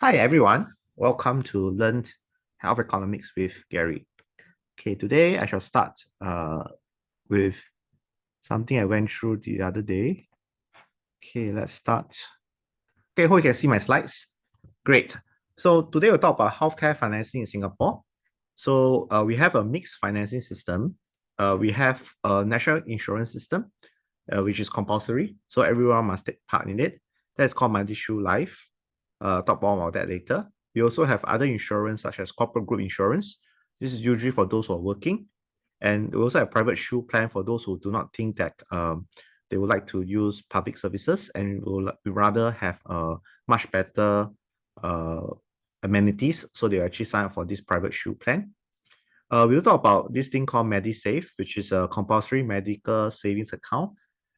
Hi everyone, welcome to Learn Health Economics with Gary. Okay, today I shall start with something I went through the other day. Okay, let's start. Okay, hope you can see my slides. Great. So today we'll talk about healthcare financing in Singapore. So we have a mixed financing system. We have a national insurance system, which is compulsory. So everyone must take part in it. That's called MediShield Life. Talk more about that later. We also have other insurance such as corporate group insurance. This is usually for those who are working. And we also have private shield plan for those who do not think that they would like to use public services and will rather have a much better amenities. So they actually sign up for this private shield plan. We'll talk about this thing called MediSave, which is a compulsory medical savings account.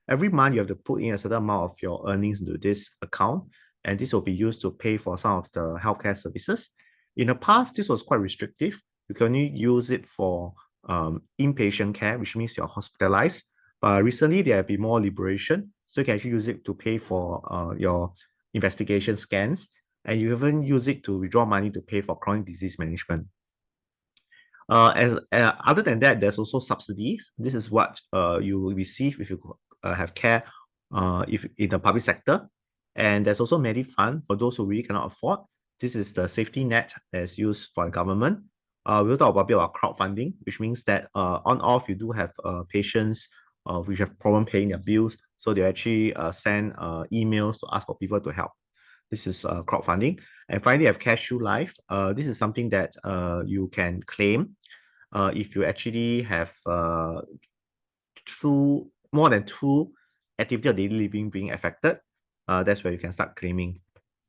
Every month, you have to put in a certain amount of your earnings into this account, and this will be used to pay for some of the healthcare services. In the past, this was quite restrictive. You can only use it for inpatient care, which means you're hospitalized. But recently, there have been more liberation, so you can actually use it to pay for your investigation scans, and you even use it to withdraw money to pay for chronic disease management. Other than that, there's also subsidies. This is what you will receive if you have care if in the public sector. And there's also MediFund for those who really cannot afford. This is the safety net that's used for the government. We'll talk a bit about crowdfunding, which means that on-off you do have patients which have problem paying their bills. So they actually send emails to ask for people to help. This is crowdfunding. And finally, I have CareShield Life. This is something that you can claim if you actually have more than two activity of daily living being affected. That's where you can start claiming.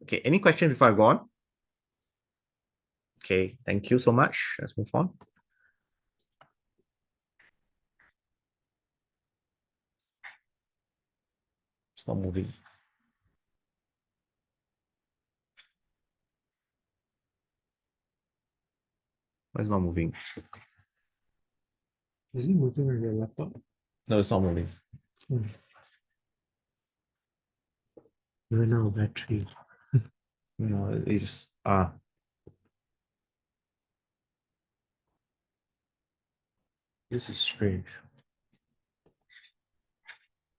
Okay, any questions before I go on? Okay, thank you so much. Let's move on. It's not moving. Why is it not moving? Is it moving on your laptop? No, it's not moving. You ran out of battery. No, it's this is strange.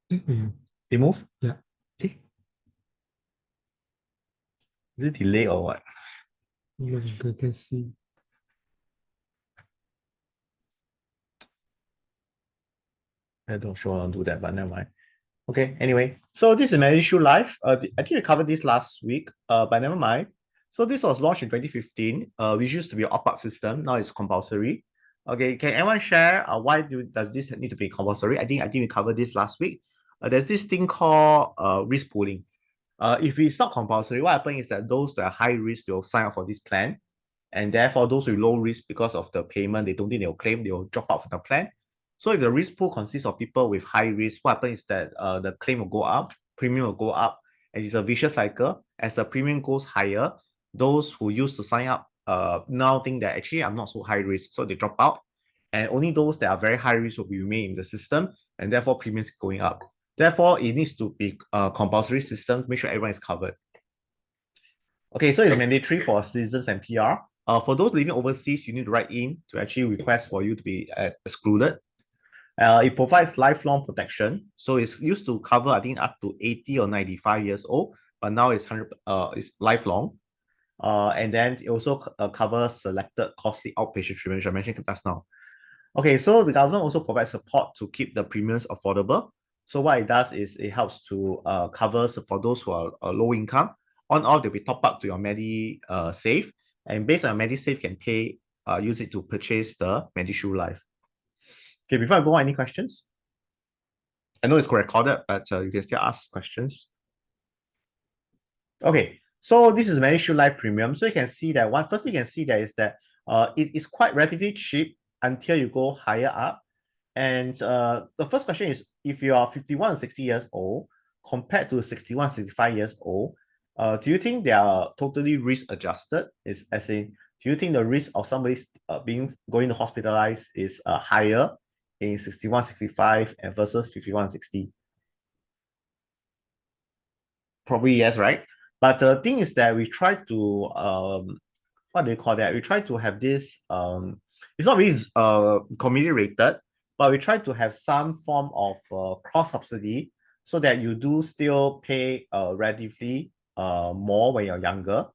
It move? Yeah. Is it delay or what? You can see. I don't sure I'll do that, but never mind. Okay, anyway, so this is MediShield Life. I think we covered this last week, but never mind. So this was launched in 2015, which used to be an opt-out system. Now it's compulsory. Okay, can anyone share why does this need to be compulsory? I think we covered this last week. There's this thing called risk pooling. If it's not compulsory, what happens is that those that are high risk, they'll sign up for this plan. And therefore, those with low risk, because of the payment, they don't think they'll claim, they'll drop out from the plan. So if the risk pool consists of people with high risk, what happens is that the claim will go up, premium will go up, and it's a vicious cycle. As the premium goes higher, those who used to sign up now think that actually I'm not so high risk, so they drop out. And only those that are very high risk will remain in the system, and therefore premiums going up. Therefore, it needs to be a compulsory system to make sure everyone is covered. Okay, so it's mandatory for citizens and PR. For those living overseas, you need to write in to actually request for you to be excluded. It provides lifelong protection. So it's used to cover, I think, up to 80 or 95 years old, but now it's it's lifelong. And then it also covers selected costly outpatient treatment, which I mentioned just now. Okay, so the government also provides support to keep the premiums affordable. So what it does is it helps to cover for those who are low income. On all, they'll be top up to your MediSave, and based on MediSave, can pay use it to purchase the MediShield Life. Okay, before I go on, any questions? I know it's recorded, but you can still ask questions. Okay, so this is MediShield Life Premium. So you can see that first thing you can see there is that it is quite relatively cheap until you go higher up. And the first question is, if you are 51 or 60 years old, compared to 61, 65 years old, do you think they are totally risk adjusted? As in, do you think the risk of somebody going to hospitalize is higher in 61, 65 and versus 51, 60? Probably yes, right? But the thing is that we try to what do you call that? We try to have this it's not really community rated, but we try to have some form of cross subsidy so that you do still pay relatively more when you're younger.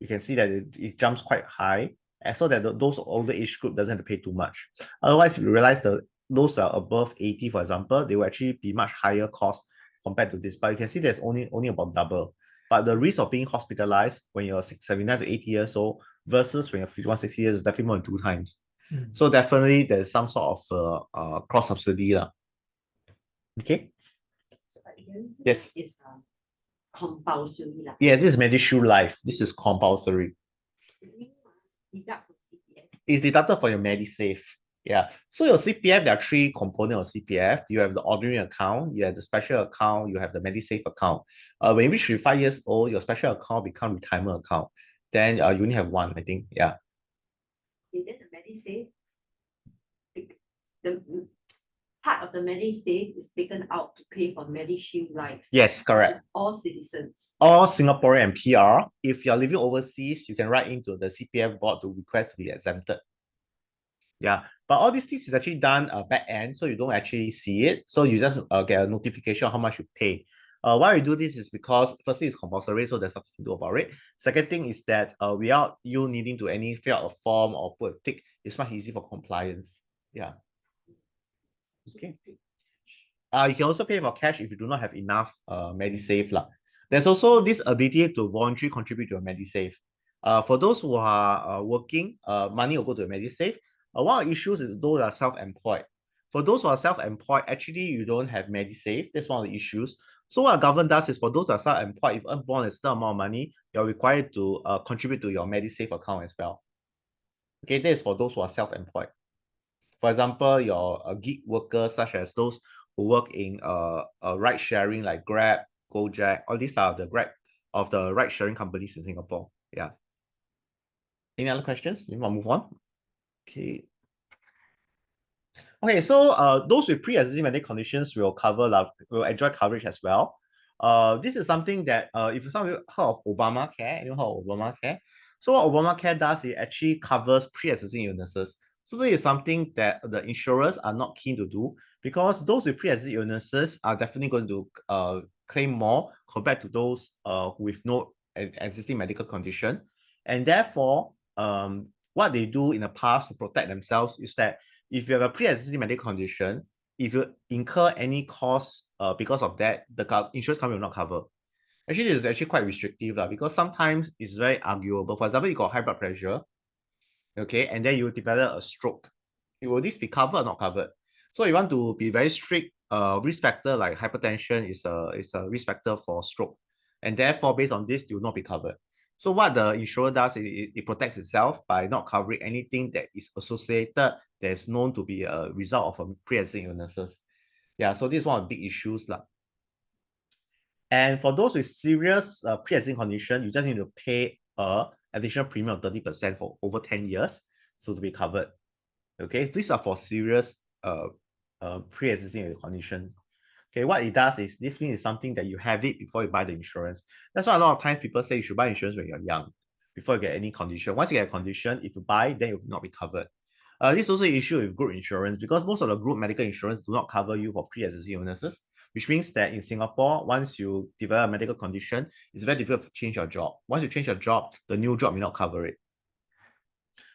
You can see that it jumps quite high, and so that those older age group doesn't have to pay too much. Otherwise, you realize those are above 80, for example, they will actually be much higher cost compared to this. But you can see there's only about double. But the risk of being hospitalized when you're 79 to 80 years old versus when you're 51, 60 years is definitely more than 2 times. So definitely there's some sort of cross subsidy. Okay. Yes. Is compulsory. Yes, this is MediShield Life. This is compulsory. It's deducted for your MediSave. Yeah. So your CPF, there are three components of CPF. You have the ordinary account, you have the special account, you have the MediSave account. When you reach 5 years old, your special account become retirement account. Then you only have one, I think. Yeah. Then the MediSave, the part of the MediSave is taken out to pay for MediShield Life. Yes, correct. It's all citizens. All Singaporean and PR. If you're living overseas, you can write into the CPF board to request to be exempted. Yeah, but all these things is actually done back end, so you don't actually see it. So you just get a notification of how much you pay. Why we do this is because firstly it's compulsory, so there's nothing to do about it. Second thing is that without you needing to fill out a form or put a tick, it's much easy for compliance. Yeah. Okay. You can also pay for cash if you do not have enough MediSave lah. There's also this ability to voluntarily contribute to a MediSave. For those who are working, money will go to a MediSave. One of the issues is those are self-employed. For those who are self-employed, actually you don't have MediSave. That's one of the issues. So what the government does is for those who are self-employed, if earn more than a certain amount of money, you're required to contribute to your MediSave account as well. Okay, that is for those who are self-employed. For example, your gig workers, such as those who work in ride sharing like Grab, Gojek, all these are the ride sharing companies in Singapore. Yeah. Any other questions? You want to move on? Okay. Okay, so those with pre-existing medical conditions will enjoy coverage as well. This is something that if some of you heard of Obamacare, you heard of Obamacare. So what Obamacare does, it actually covers pre-existing illnesses. So this is something that the insurers are not keen to do because those with pre-existing illnesses are definitely going to claim more compared to those with no existing medical condition. And therefore, what they do in the past to protect themselves is that if you have a pre-existing medical condition, if you incur any cost because of that, the insurance company will not cover. Actually, this is actually quite restrictive because sometimes it's very arguable. For example, you got high blood pressure, okay, and then you develop a stroke. Will this be covered or not covered? So you want to be very strict. Risk factor like hypertension is a risk factor for stroke, and therefore based on this, you will not be covered. So what the insurer does is it protects itself by not covering anything that is associated that is known to be a result of a pre-existing illnesses. Yeah, so this is one of the big issues lah. And for those with serious pre-existing condition, you just need to pay a additional premium of 30% for over 10 years, so to be covered. Okay, these are for serious pre-existing conditions. Okay, what it does is this means something that you have it before you buy the insurance. That's why a lot of times people say you should buy insurance when you're young, before you get any condition. Once you get a condition, if you buy, then you will not be covered. This is also an issue with group insurance because most of the group medical insurance do not cover you for pre-existing illnesses, which means that in Singapore, once you develop a medical condition, it's very difficult to change your job. Once you change your job, the new job may not cover it.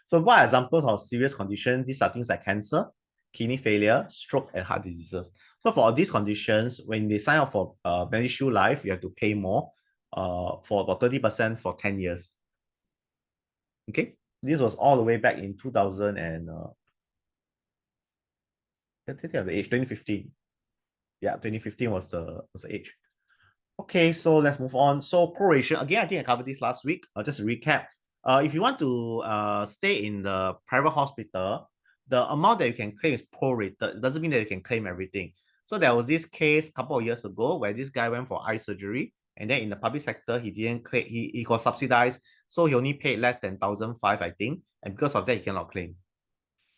So what are examples of serious conditions? These are things like cancer, kidney failure, stroke, and heart diseases. So for these conditions, when they sign up for MediShield Life, you have to pay more for about 30% for 10 years. Okay, this was all the way back in 2000 and the age 2015. Yeah, 2015 was the age. Okay, so let's move on. So proration, again, I think I covered this last week. Just to recap. If you want to stay in the private hospital, the amount that you can claim is prorated. It doesn't mean that you can claim everything. So there was this case a couple of years ago where this guy went for eye surgery, and then in the public sector, he didn't claim, he got subsidized, so he only paid less than 1,500, I think, and because of that, he cannot claim.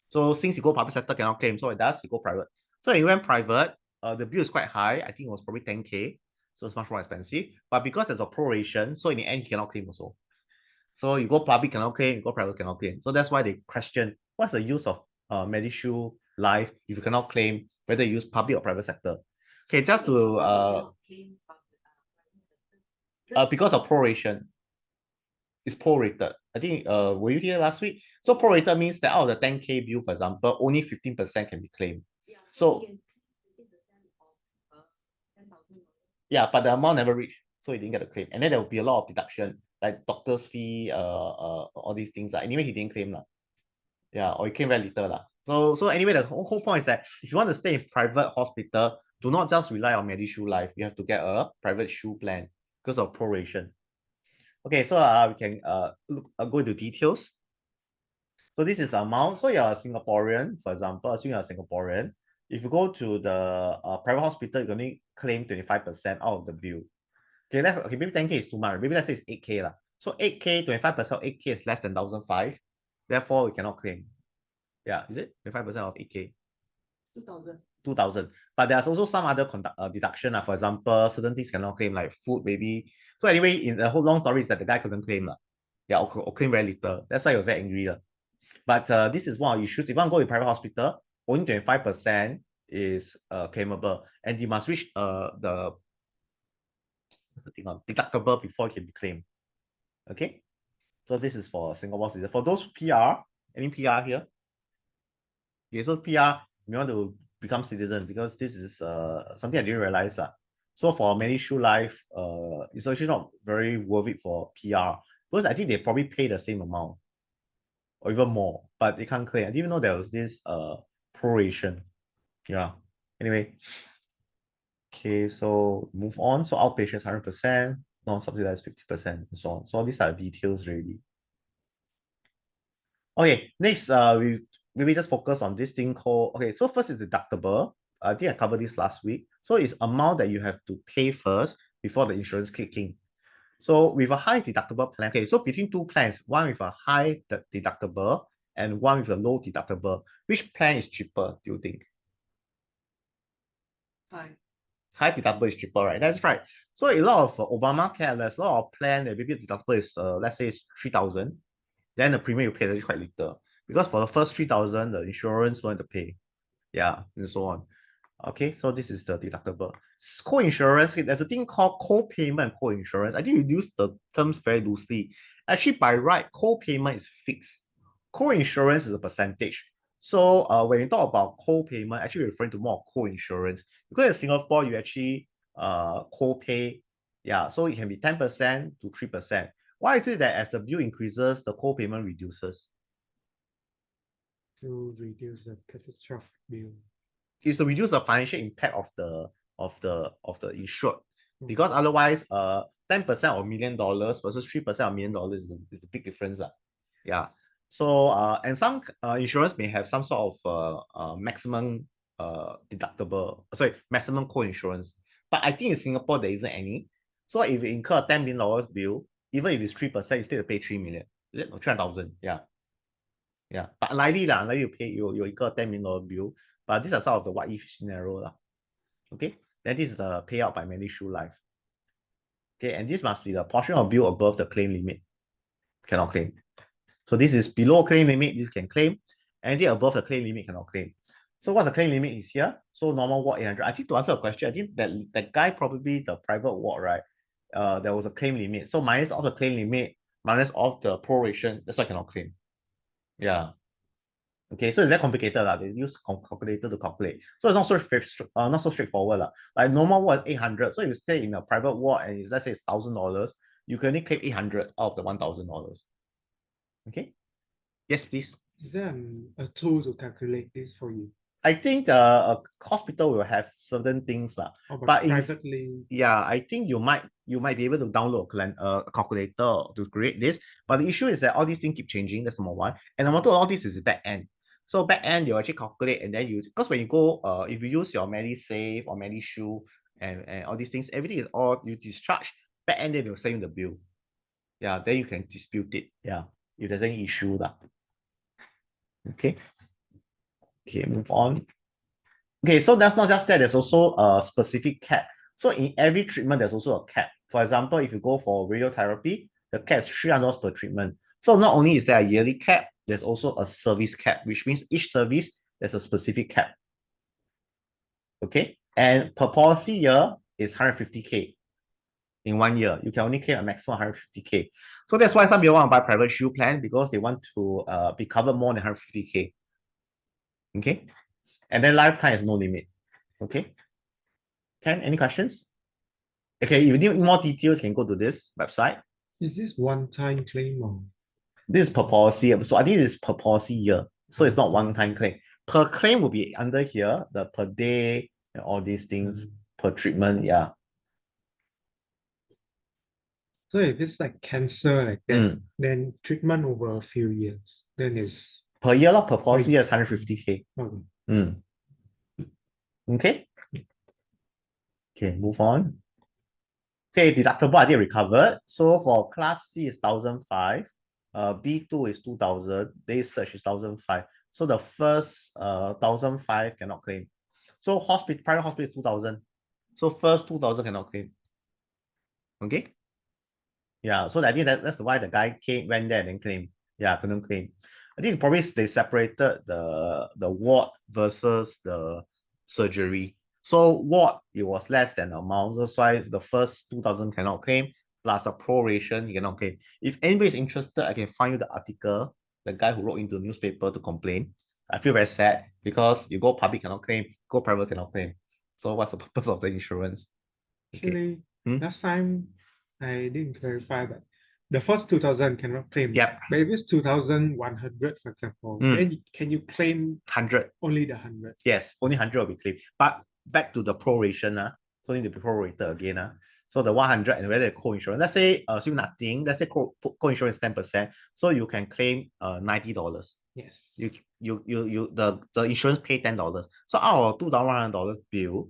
So since he go public sector, cannot claim, so it does, he go private. So he went private, the bill is quite high, I think it was probably 10K. So it's much more expensive. But because there's a proration, so in the end, he cannot claim also. So you go public cannot claim, you go private cannot claim. So that's why they question what's the use of MediShield Life if you cannot claim, whether you use public or private sector. Okay, just to because of proration. It's prorated. I think were you here last week? So prorated means that out of the 10K bill, for example, only 15% can be claimed. So yeah, but the amount never reached, so he didn't get a claim. And then there will be a lot of deduction, like doctor's fee, all these things. Anyway, he didn't claim. Yeah, or he claimed very little. So anyway, the whole point is that if you want to stay in private hospital, do not just rely on MediShield Life. You have to get a private shield plan because of proration. Okay, so we can go into details. So this is the amount. So you're a Singaporean, for example, assuming you're a Singaporean. If you go to the private hospital, you can only claim 25% out of the bill. Okay, maybe 10K is too much. Maybe let's say it's 8K lah. So 8K, 25% of 8K is less than 1,500. Therefore, we cannot claim. Yeah, is it 25% of 8K? 2,000. 2,000. But there's also some other deduction. For example, certain things cannot claim, like food, maybe. So anyway, in the whole long story is that the guy couldn't claim. Yeah, or claim very little. That's why he was very angry. But this is one of the issues. If you want to go to private hospital, only 25% is claimable. And you must reach the deductible before it can be claimed. Okay? So this is for Singapore citizen. For those PR, any PR here? Okay, so PR, you want to become citizen because this is something I didn't realize. So for MediShield Life, it's actually not very worth it for PR because I think they probably pay the same amount or even more, but they can't claim. I didn't even know there was this proration. Yeah. Anyway. Okay, so move on. So outpatients 100%, non-subsidized 50%, and so on. So these are details really. Okay, next we maybe just focus on this thing called, okay, so first is deductible. I think I covered this last week. So it's amount that you have to pay first before the insurance kick in. So with a high deductible plan, okay, so between two plans, one with a high deductible and one with a low deductible, which plan is cheaper, do you think? High deductible is cheaper, right? That's right. So a lot of Obamacare, there's a lot of plan that maybe the deductible is, let's say it's 3,000. Then the premium you pay is quite little. Because for the first 3,000, the insurance don't have to pay. Yeah, and so on. Okay, so this is the deductible. Co-insurance, there's a thing called co-payment and co-insurance. I think you use the terms very loosely. Actually, by right, co-payment is fixed. Co-insurance is a percentage. So when you talk about co-payment, actually we're referring to more co-insurance. Because in Singapore, you actually co-pay. Yeah, so it can be 10% to 3%. Why is it that as the bill increases, the co-payment reduces? To reduce the catastrophic bill. Is to reduce the financial impact of the insured. Because otherwise, 10% of $1 million versus 3% of $1 million is a big difference. Yeah. So and some insurance may have some sort of maximum deductible, maximum co-insurance. But I think in Singapore there isn't any. So if you incur a $10 million bill, even if it's 3%, you still have to pay 3 million. Is it? 300,000. Yeah. Yeah. But unlikely you incur a $10 million bill. But these are some of the what if scenario. Okay. Then this is the payout by MediShield Life. Okay, and this must be the portion of bill above the claim limit. Cannot claim. So this is below claim limit, you can claim. Anything above the claim limit cannot claim. So what's the claim limit is here? So normal ward 800. I think to answer a question, I think that guy probably the private ward, right? There was a claim limit. So minus off the claim limit, minus off the proration, that's why I cannot claim. Yeah. Okay, so it's very complicated. They use calculator to calculate. So it's not so straightforward. Like normal ward is 800. So if you stay in a private ward and let's say it's $1,000, you can only claim 800 out of the $1,000. Okay. Yes, please. Is there a tool to calculate this for you? I think a hospital will have certain things. Oh, but privately, yeah, I think you might be able to download a calculator to create this. But the issue is that all these things keep changing. That's number one. And number two, all this is back end. So back end, you actually calculate and then because when you go, if you use your MediSave or MediShield and all these things, everything is all you discharge. Back end, then they'll send you the bill. Yeah, then you can dispute it. Yeah, if there's any issue. Okay. Okay, move on. Okay, so that's not just that. There's also a specific cap So in every treatment, there's also a cap. For example, if you go for radiotherapy, the cap is $300 per treatment. So not only is there a yearly cap, there's also a service cap, which means each service there's a specific cap. Okay, and per policy year is 150K. In 1 year, you can only claim a maximum 150K. So that's why some people want to buy private shield plan because they want to be covered more than 150K. Okay, and then lifetime is no limit. Okay, Ken, any questions? Okay, if you need more details, you can go to this website. Is this one-time claim or? This is per policy. So I think it's per policy year. So it's not one-time claim. Per claim will be under here, the per day and all these things, per treatment. Yeah. So if it's like cancer like that, then treatment over a few years, then it's per year, per policy year is 150K. okay. Okay. Okay, move on. Okay, deductible I think recovered. So for class C is 1,005. B2 is 2,000. Day search is 1,005. So the first 1,005 cannot claim. So private hospital is 2,000. So first 2,000 cannot claim. Okay. Yeah, so I think that's why the guy went there and then claimed. Yeah, couldn't claim. I think probably they separated the ward versus the surgery. So ward, it was less than the amount. That's why the first 2,000 cannot claim, plus the proration, you cannot claim. If anybody is interested, I can find you the article, the guy who wrote into the newspaper to complain. I feel very sad because you go public cannot claim, go private cannot claim. So what's the purpose of the insurance? Actually, last time I didn't clarify that the first 2,000 cannot claim. Yep. But if it's 2,100, for example, then can you claim 100? Only the 100? Yes, only 100 will be claimed. But back to the proration, so need to be prorated again. So the 100 and whether co-insurance, let's say assume nothing, let's say co-insurance 10%, so you can claim $90. Yes. The insurance pay $10. So out of $2,100 bill,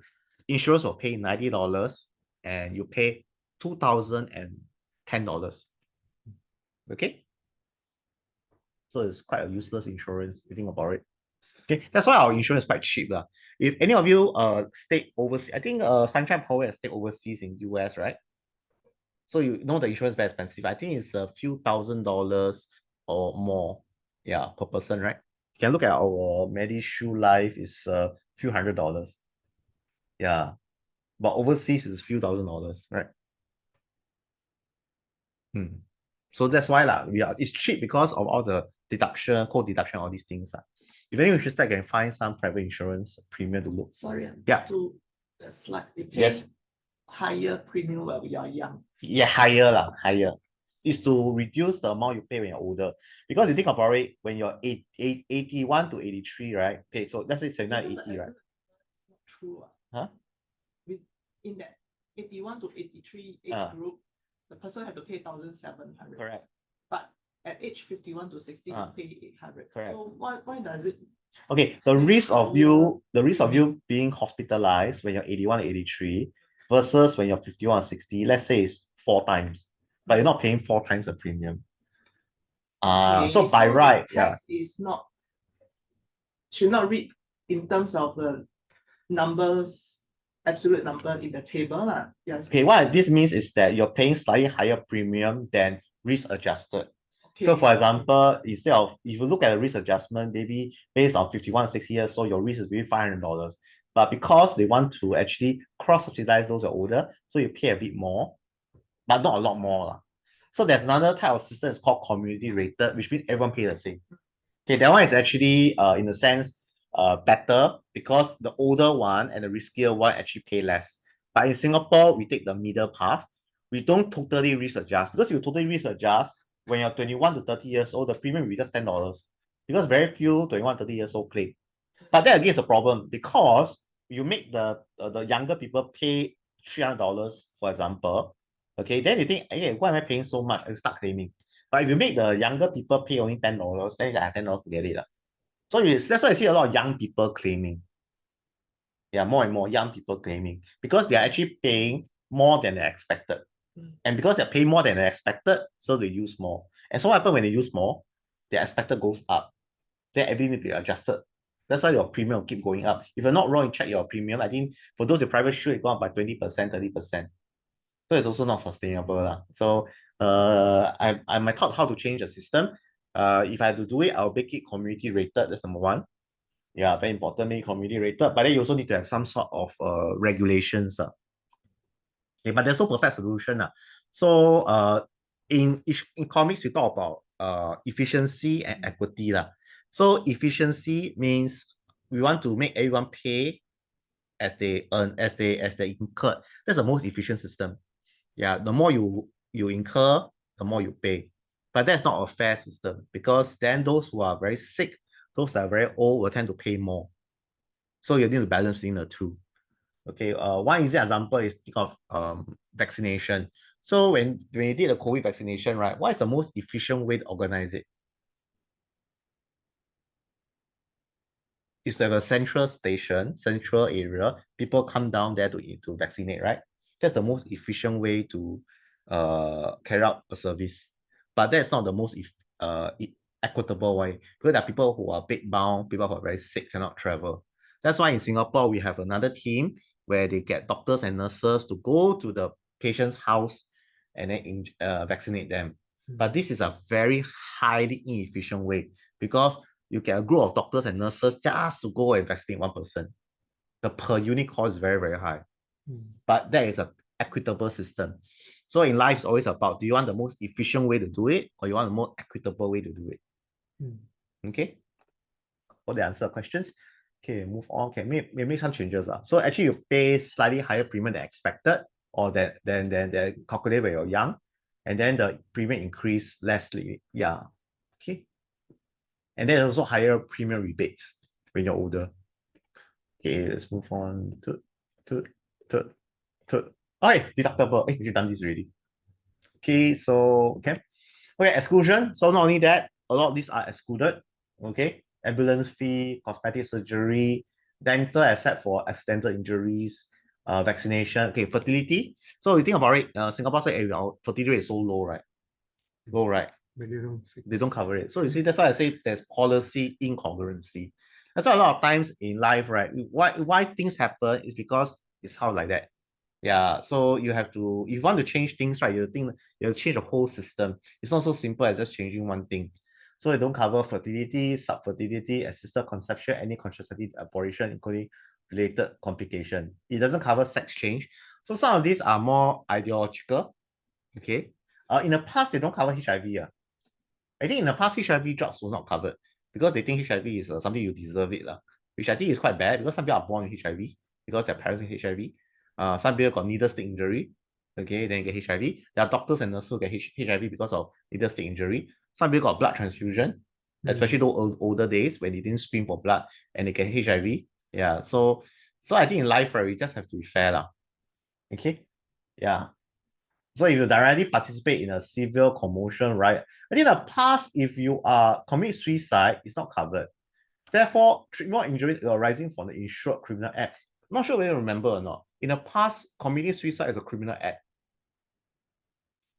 insurance will pay $90 and you pay $2,010. Okay. So it's quite a useless insurance, if you think about it. Okay, that's why our insurance is quite cheap. If any of you stayed overseas, I think Sunshine Power has stayed overseas in US, right? So you know the insurance is very expensive. I think it's a few $1,000s or more, yeah, per person, right? You can look at our MediShield Life is a few $100s. Yeah. But overseas is a few $1,000s, right? So that's why it's cheap because of all the deduction, co-deduction, all these things. If you're interested, I can find some private insurance premium to look. Sorry, yeah. To the slide, we pay yes. higher premium when we are young. Yeah, higher. It's to reduce the amount you pay when you're older. Because you think about it, when you're 81 to 83, right? Okay, so let's say 79, 80, right? Not true. Huh? In that 81 to 83 age group, the person have to pay 1,700. Correct. But at age 51 to 60, it's pay 800. Correct. So why does it? Okay, the risk of you being hospitalized when you're 81 or 83 versus when you're 51 or 60, let's say it's 4 times, but you're not paying 4 times the premium. So by right, is not should not read in terms of the numbers, absolute number in the table. Yes. Okay, what this means is that you're paying slightly higher premium than risk adjusted. Okay. So for example, instead of, if you look at the risk adjustment, maybe based on 51, 60 years, so your risk is maybe $500. But because they want to actually cross-subsidize those who are older, so you pay a bit more, but not a lot more. So there's another type of system, it's called community rated, which means everyone pays the same. Okay, that one is actually, in a sense, better because the older one and the riskier one actually pay less. But in Singapore, we take the middle path. We don't totally risk adjust because you totally risk adjust when you're 21 to 30 years old, the premium will be just $10 because very few 21, 30 years old claim. But that again is a problem because you make the younger people pay $300, for example. Okay, then you think, hey, why am I paying so much? I start claiming. But if you make the younger people pay only $10, then it's like $10, forget it. So that's why I see a lot of young people claiming. Yeah, more and more young people claiming because they're actually paying more than they expected. And because they're paying more than they expected, so they use more. And so what happens when they use more? Their expected goes up. Then everything will be adjusted That's why your premium will keep going up. If you're not wrong, you check your premium. I think for those with private shield, it go up by 20%, 30%. So it's also not sustainable lah. So I might thought how to change the system. If I had to do it, I'll make it community rated. That's number one. Yeah, very important, make it community rated. But then you also need to have some sort of regulations. Okay, but there's no perfect solution. So in economics, we talk about efficiency and equity. So efficiency means we want to make everyone pay as they earn, as they incur. That's the most efficient system. Yeah, the more you incur, the more you pay. But that's not a fair system, because then those who are very sick, those that are very old will tend to pay more. So you need to balance between the two. Okay, one easy example is think of vaccination. So when you did the COVID vaccination, right, what is the most efficient way to organize it? It's like a central station, central area. People come down there to vaccinate, right? That's the most efficient way to carry out a service. But that's not the most equitable way, because there are people who are bed bound, people who are very sick, cannot travel. That's why in Singapore, we have another team where they get doctors and nurses to go to the patient's house and then vaccinate them. But this is a very highly inefficient way, because you get a group of doctors and nurses just to go and vaccinate one person. The per unit cost is very, very high. But that is an equitable system. So in life, it's always about, do you want the most efficient way to do it, or you want the more equitable way to do it? Okay. For the answer questions. Okay, move on. Okay, make some changes. So actually, you pay slightly higher premium than expected, or than calculated when you're young, and then the premium increase lessly. Yeah. Okay. And then also higher premium rebates when you're older. Okay, let's move on to deductible. We've done this already. Okay, so exclusion. So not only that, a lot of these are excluded. Okay, ambulance fee, cosmetic surgery, dental except for accidental injuries, vaccination. Okay, fertility. So you think about it, Singapore our fertility rate is so low, right? Low, right? But They don't cover it. So you see, that's why I say there's policy incongruency. That's why a lot of times in life, right? Why things happen is because it's how like that. Yeah. So you have to, if you want to change things, right, you have to change the whole system. It's not so simple as just changing one thing. So they don't cover fertility, subfertility, assisted conception, any contraceptive abortion, including related complication. It doesn't cover sex change. So some of these are more ideological. Okay. In the past, they don't cover HIV. I think in the past, HIV drugs were not covered because they think HIV is something you deserve it, which I think is quite bad, because some people are born with HIV because their parents have HIV. Some people got needle stick injury, okay, then get HIV. There are doctors and nurses who get HIV because of needle stick injury. Some people got blood transfusion, especially those older days when they didn't scream for blood and they get HIV. Yeah, so I think in life, right, we just have to be fair, okay, yeah. So if you directly participate in a civil commotion, right? I think in the past, if you commit suicide, it's not covered. Therefore, treatment injuries arising from the Insured Criminal Act. I'm not sure whether you remember or not. In the past, committing suicide is a criminal act.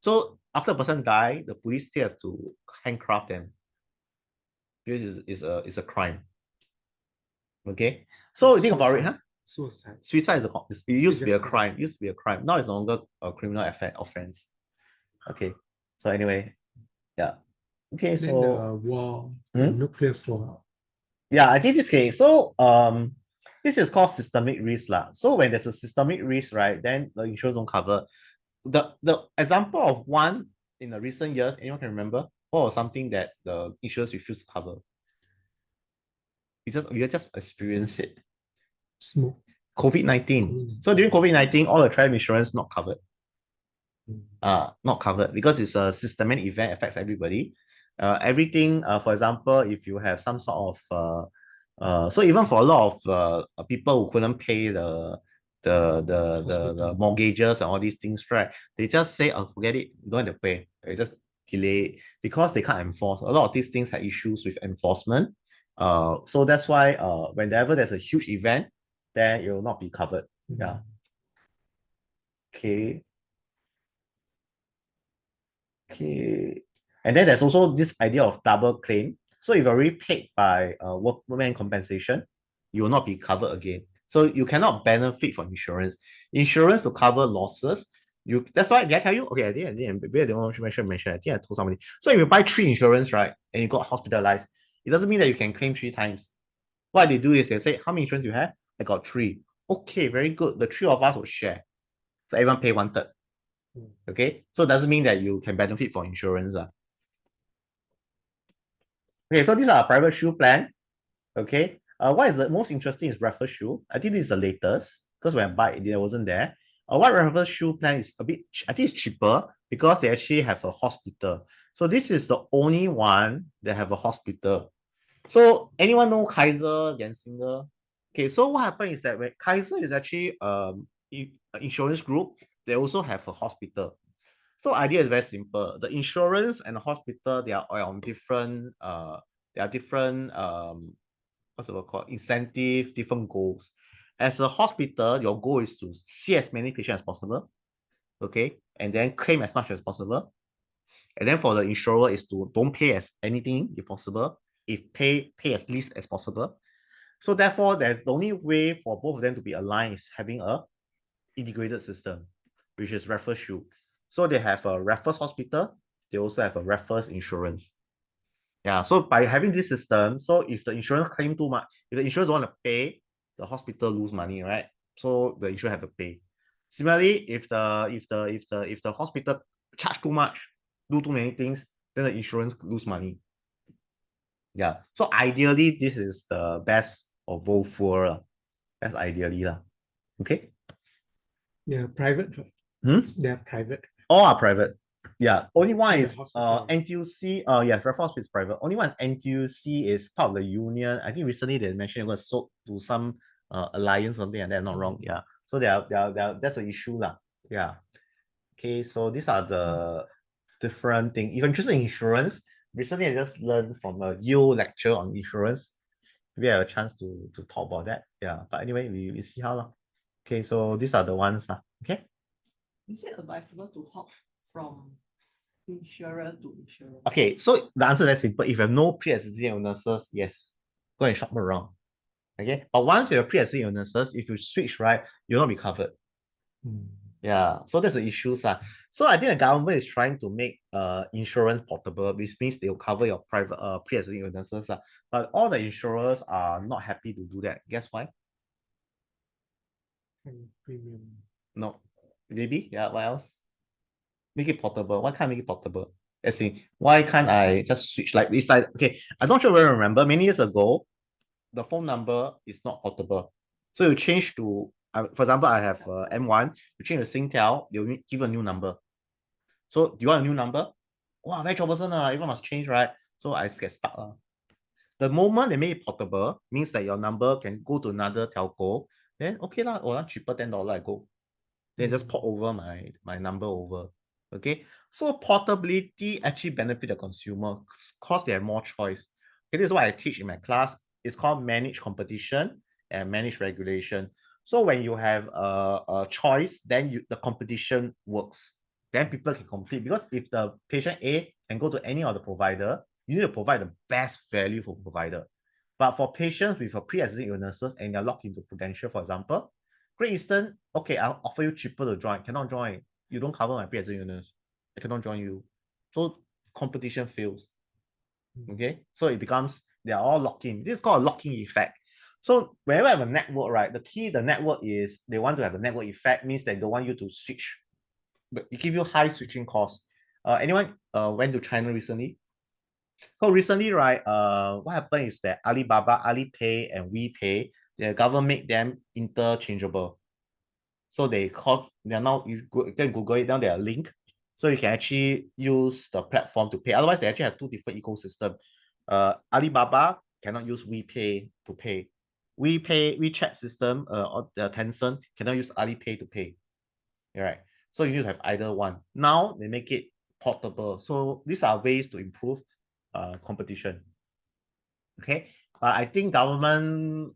So after a person dies, the police still have to handcuff them, because it's a crime. Okay, so you think about it, Suicide it used to be a crime. Now it's no longer a criminal offense. Okay. So anyway, yeah. Okay. Then so the war, nuclear fallout. Yeah, I think this case. So this is called systemic risk lah. So when there's a systemic risk, right, then the insurance don't cover. The example of one in the recent years, anyone can remember? What was something that the insurance refused to cover? You just experienced it. Smoke. COVID-19. So during COVID-19, all the travel insurance not covered. Not covered because it's a systemic event, affects everybody. Everything, for example, if you have some sort of so even for a lot of people who couldn't pay the mortgages and all these things, right? They just say, oh, forget it, you don't have to pay. They just delay it because they can't enforce. A lot of these things have issues with enforcement. So that's why whenever there's a huge event, then it will not be covered. Yeah. Okay. And then there's also this idea of double claim. So if you're already paid by workman compensation, you will not be covered again. So you cannot benefit from insurance. Insurance to cover losses. That's why, did I tell you? Okay, I didn't mention. I think I told somebody. So if you buy 3 insurance, right, and you got hospitalized, it doesn't mean that you can claim 3 times. What they do is they say, how many insurance you have? I got 3. Okay, very good. The 3 of us will share. So everyone pay 1/3. Okay, so it doesn't mean that you can benefit from insurance. Okay, so these are private shield plan. Okay, what is the most interesting is Raffles Shield. I think this is the latest because when I buy it, it wasn't there. What Raffles Shield plan is a bit, I think it's cheaper because they actually have a hospital. So this is the only one that have a hospital. So anyone know Kaiser, Gensinger? Okay, so what happened is that when Kaiser is actually insurance group, they also have a hospital. So idea is very simple. The insurance and the hospital, they are on different what's it called? Incentive, different goals. As a hospital, your goal is to see as many patients as possible. Okay, and then claim as much as possible. And then for the insurer is to don't pay as anything if possible. If pay as least as possible. So therefore, there's the only way for both of them to be aligned is having a integrated system, which is Raffles Shield. So they have a Raffles Hospital. They also have a Raffles Insurance. Yeah, so by having this system, so if the insurance claim too much, if the insurance don't want to pay, the hospital lose money, right? So the insurance have to pay. Similarly, if the hospital charge too much, do too many things, then the insurance lose money. Yeah. So ideally, this is the best of both worlds. That's ideally. Okay. Yeah, private. They're private. All are private. Yeah. Only one And the is hospital. NTUC. Yes, Raffles is private. Only one is NTUC is part of the union. I think recently they mentioned it was sold to some alliance or something, and they're not wrong. Yeah. So that's an issue lah. Yeah. Okay. So these are the different things. If you're interested in insurance, recently I just learned from a Yale lecture on insurance. Maybe I have a chance to talk about that. Yeah. But anyway, we see how long. Okay. So these are the ones. Okay. Is it advisable to hop from insurer to insurer? Okay, so the answer is very simple. If you have no pre-existing illnesses, yes, go and shop around. Okay, but once you have pre-existing illnesses, if you switch, right, you'll not be covered. Yeah, so that's the issues. So I think the government is trying to make insurance portable, which means they'll cover your private pre-existing illnesses. But all the insurers are not happy to do that. Guess why? Premium. No. Maybe? Yeah, what else? Make it portable. Why can't I make it portable? As in, why can't I just switch? Like, it's like, okay, I'm not sure whether you remember, many years ago, the phone number is not portable. So you change to, for example, I have M1, you change to Singtel, they'll give a new number. So do you want a new number? Wow, very troublesome. Everyone must change, right? So I get stuck. The moment they make it portable, means that your number can go to another telco, then okay lah, or cheaper $10, I go. Then just port over my number over. Okay, so portability actually benefit the consumer because they have more choice. Okay, this is what I teach in my class. It's called managed competition and managed regulation. So when you have a choice, then the competition works. Then people can compete, because if the patient A can go to any other provider, you need to provide the best value for provider. But for patients with a pre-existing illnesses and you're locked into Prudential, for example, Great Eastern, okay, I'll offer you cheaper to join. Cannot join. You don't cover my pre-existing illness. I cannot join you. So competition fails. Okay, so it becomes, they are all lock-in. This is called a lock-in effect. So whenever I have a network, right, the network is they want to have a network effect, means they don't want you to switch. But it give you high switching costs. Anyone went to China recently? So recently, right, what happened is that Alibaba, Alipay, and WePay, the government make them interchangeable. So they are now, you can Google it down, they are linked. So you can actually use the platform to pay. Otherwise, they actually have 2 different ecosystems. Alibaba cannot use WePay to pay. WeChat system, or the Tencent cannot use Alipay to pay. All right. So you need to have either one. Now they make it portable. So these are ways to improve competition. Okay. But I think government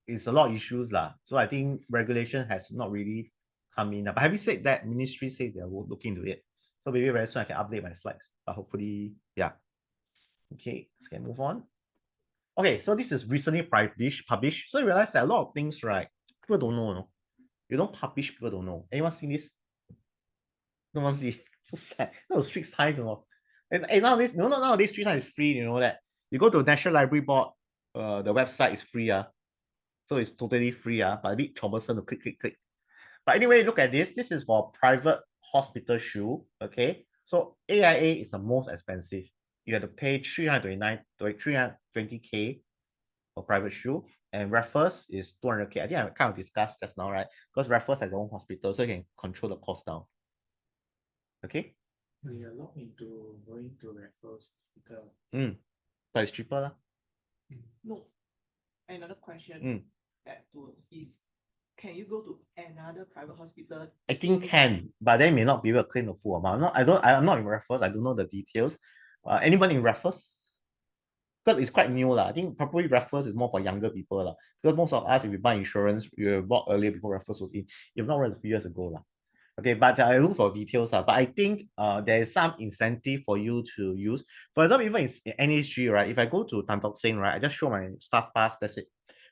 is a lot of issues lah. So I think regulation has not really come in. But having said that, ministry says they are looking into it. So maybe very soon I can update my slides. But hopefully, yeah. Okay, let's get move on. Okay, so this is recently published. So you realize that a lot of things, right? People don't know, no? You don't publish, people don't know. Anyone seen this? No one see. So sad. No, Straits Times, you know. And nowadays, no, nowadays Straits Times is free, you know that. You go to National Library Board, the website is free, so it's totally free, but a bit troublesome to click. But anyway, look at this. This is for private hospital shoe. Okay. So AIA is the most expensive. You have to pay 320K for private shoe. And Raffles is 200K. I think I kind of discussed just now, right? Because Raffles has their own hospital, so you can control the cost down. Okay. We are not into going to Raffles Hospital. But it's cheaper, lah. No. Another question that is, can you go to another private hospital? I think can, but they may not be able to claim the full amount. I'm not in Raffles. I don't know the details. Anyone in Raffles? Because it's quite new, lah. I think probably Raffles is more for younger people, lah. Because most of us, if you buy insurance, you bought earlier before Raffles was in. You've not read a few years ago, lah. Okay, but I look for details, but I think there is some incentive for you to use. For example, even in NHG, right? If I go to Tan Tock Seng, right, I just show my staff pass, that's it.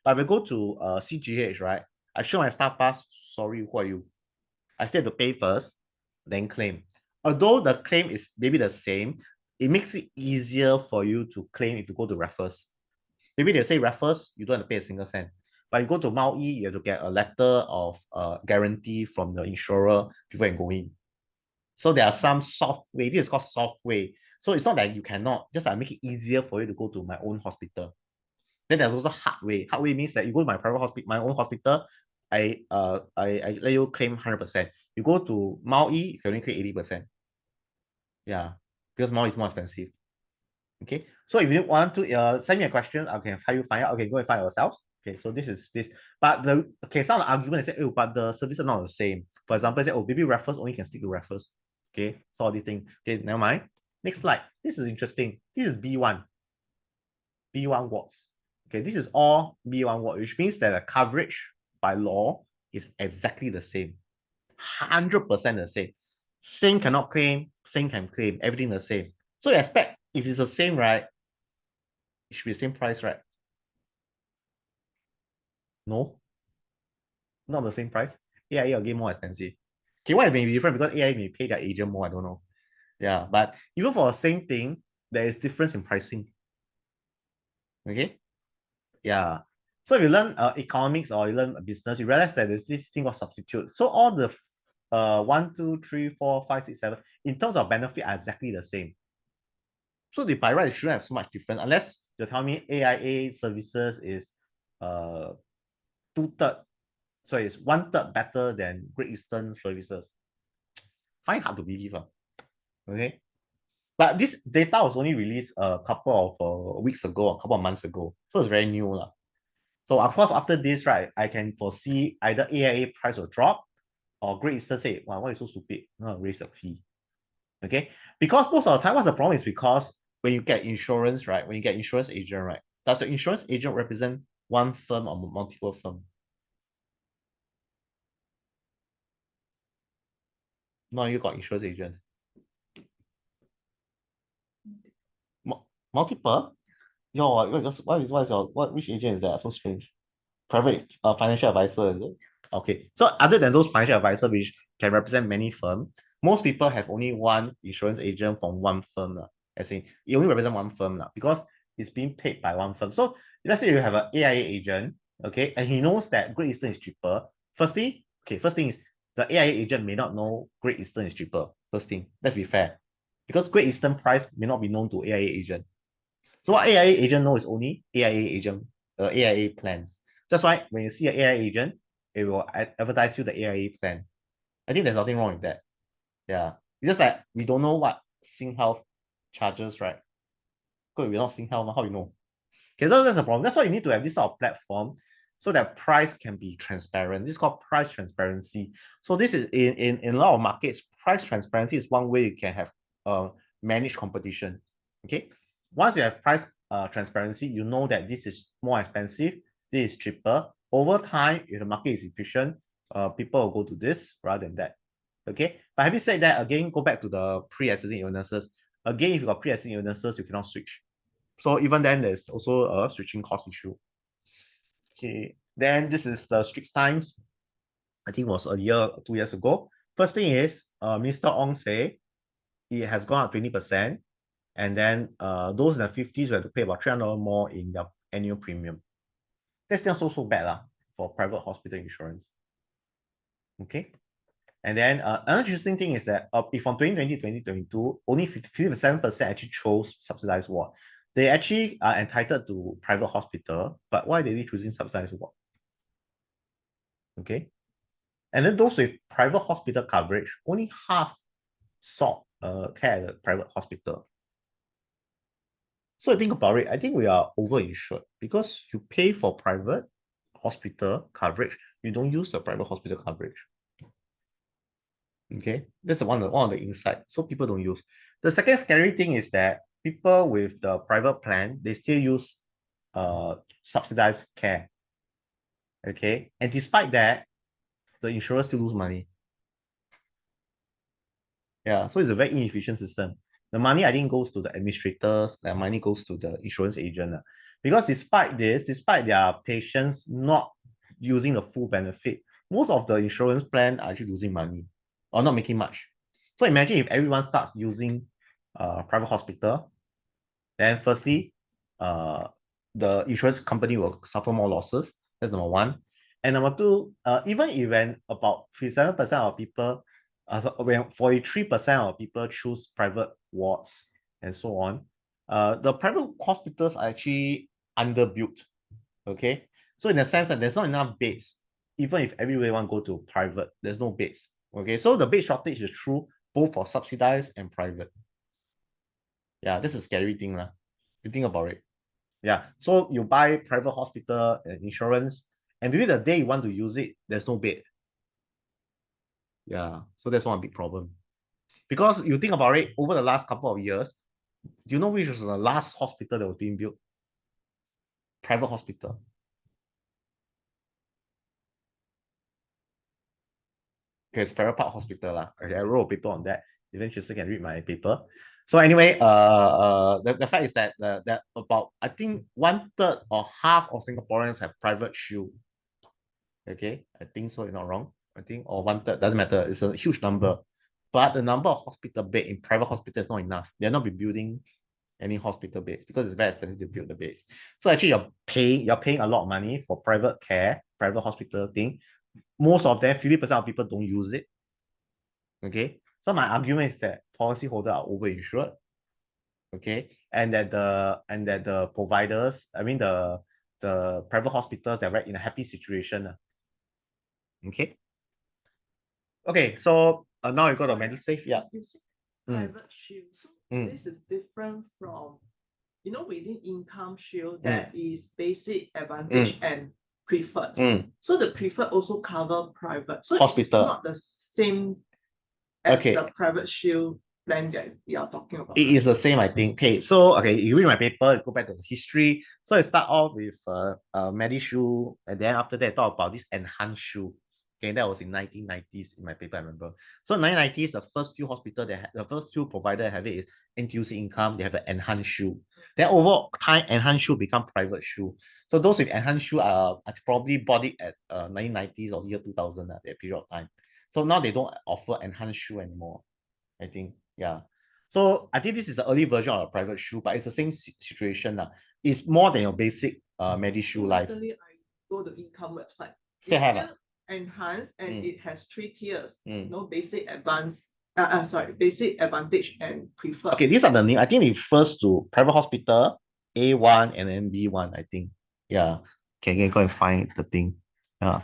But if I go to CGH, right, I show my staff pass, sorry, who are you? I still have to pay first, then claim. Although the claim is maybe the same, it makes it easier for you to claim if you go to Raffles. Maybe they say Raffles, you don't have to pay a single cent. But you go to Mount E, you have to get a letter of guarantee from the insurer before you go in. So there are some soft way. This is called soft way. So it's not that you cannot, just make it easier for you to go to my own hospital. Then there's also hard way. Hard way means that you go to my private hospital, my own hospital, I let you claim 100%. You go to Mount E, you can only claim 80%. Yeah, because Mount is more expensive. Okay, so if you want to send me a question, I can help you find out. Okay, go and find yourselves. Okay, so this is this. But some of the argument is say, oh, but the service are not the same. For example, say, oh, maybe Raffles only can stick to Raffles. Okay, so all these things. Okay, never mind. Next slide. This is interesting. This is B1. B1 wards. Okay, this is all B1 ward, which means that the coverage by law is exactly the same. 100% the same. Same cannot claim, same can claim, everything the same. So you expect if it's the same, right? It should be the same price, right? No, not the same price. AIA again more expensive. Okay, why it may be different? Because AIA may pay their agent more, I don't know. Yeah, but even for the same thing, there is difference in pricing. Okay. Yeah. So if you learn economics or you learn business, you realize that there's this thing called substitute. So all the 1, 2, 3, 4, 5, 6, 7, in terms of benefit are exactly the same. So the by right, it shouldn't have so much difference unless you tell me AIA services is 2/3, so it's 1/3 better than Great Eastern services. Find hard to believe. Okay. But this data was only released a couple of weeks ago, a couple of months ago. So it's very new. So of course, after this, right, I can foresee either AIA price will drop or Great Eastern say, wow, why is so stupid? No, raise the fee. Okay. Because most of the time, what's the problem is because when you get insurance, right, when you get insurance agent, right, does the insurance agent represent one firm or multiple firm? No, you got insurance agent. Multiple? Yo, which agent is that? So strange. Private financial advisor, is it? Okay. So other than those financial advisor which can represent many firms, most people have only one insurance agent from one firm. As in, you only represent one firm because it's being paid by one firm. So let's say you have an AIA agent, okay, and he knows that Great Eastern is cheaper. First thing is the AIA agent may not know Great Eastern is cheaper. First thing, let's be fair. Because Great Eastern price may not be known to AIA agent. So what AIA agent knows is only AIA agent, AIA plans. That's why when you see an AIA agent, it will advertise you the AIA plan. I think there's nothing wrong with that. Yeah. It's just like we don't know what SingHealth charges, right? Because we're not SingHealth, how you know? Okay, so that's the problem. That's why you need to have this sort of platform so that price can be transparent. This is called price transparency. So this is in a lot of markets, price transparency is one way you can have managed competition. Okay. Once you have price transparency, you know that this is more expensive, this is cheaper. Over time, if the market is efficient, people will go to this rather than that. Okay. But having said that, again, go back to the pre-existing illnesses. Again, if you got pre-existing illnesses, you cannot switch. So even then, there's also a switching cost issue. Okay, then this is the Straits Times. I think it was a year, 2 years ago. First thing is, Mr. Ong say it has gone up 20%. And then those in the 50s will have to pay about $300 more in their annual premium. That's not so bad for private hospital insurance. Okay. And then another interesting thing is that if from 2020 to 2022, only 57% actually chose subsidized ward. They actually are entitled to private hospital, but why are they choosing subsidized ward? Okay. And then those with private hospital coverage, only half sought care at the private hospital. So I think about it, I think we are overinsured because you pay for private hospital coverage, you don't use the private hospital coverage. Okay, that's one of the insights. So people don't use. The second scary thing is that people with the private plan, they still use subsidized care. Okay, and despite that, the insurers still lose money. Yeah, so it's a very inefficient system. The money I think goes to the administrators, the money goes to the insurance agent. Because despite this, despite their patients not using the full benefit, most of the insurance plan are actually losing money or not making much. So imagine if everyone starts using private hospital, then firstly, the insurance company will suffer more losses. That's number one. And number two, even if when about 57% of people, when 43% of people choose private wards and so on, the private hospitals are actually underbuilt. Okay, so in a sense that there's not enough beds. Even if everyone go to private, there's no beds. Okay, so the bed shortage is true both for subsidized and private. Yeah, this is a scary thing. You think about it. Yeah, so you buy private hospital insurance, and maybe the day you want to use it, there's no bed. Yeah, so that's one big problem. Because you think about it, over the last couple of years, do you know which was the last hospital that was being built? Private hospital. Okay, it's Farrer Park Hospital. Okay, I wrote a paper on that. If interested, can read my paper. So anyway, the fact is that that about I think 1/3 or half of Singaporeans have private shield. Okay, I think so. You're not wrong. I think or 1/3 doesn't matter. It's a huge number, but the number of hospital bed in private hospital is not enough. They're not be building any hospital beds because it's very expensive to build the beds. So actually, you're paying a lot of money for private care, private hospital thing. Most of them, 50% of people don't use it. Okay, so my argument is that policyholders are overinsured. Okay, and that the providers, I mean the private hospitals, they're right in a happy situation. Okay. Okay, so now you go to MediSave. Yeah. You say Mm. private shield. So Mm. this is different from, within income shield, there is basic, advantage, and preferred. So the preferred also cover private. So Hospital. it's not the same as Okay. the private shield plan that we are talking about. It is the same, I think. Okay, so you read my paper, go back to the history. So I start off with MediShield, and then after that, talk about this enhanced shield. Okay, that was in 1990s in my paper, I remember. So 1990s, the first few the first few provider have it is NTUC Income, they have an enhanced shield. Then over time, enhanced shield become private shield. So those with enhanced shield are probably bought it at 1990s or year 2000, that period of time. So now they don't offer enhanced shield anymore, I think. Yeah. So I think this is the early version of a private shield, but it's the same situation. It's more than your basic MediShield Life. Recently, I go to income website. Still have enhanced, and it has 3 tiers. Basic, advanced, basic, advantage, and preferred. Okay, these are the name. I think it refers to private hospital, A1 and then B1, I think. Yeah. Can go and find the thing. Yeah.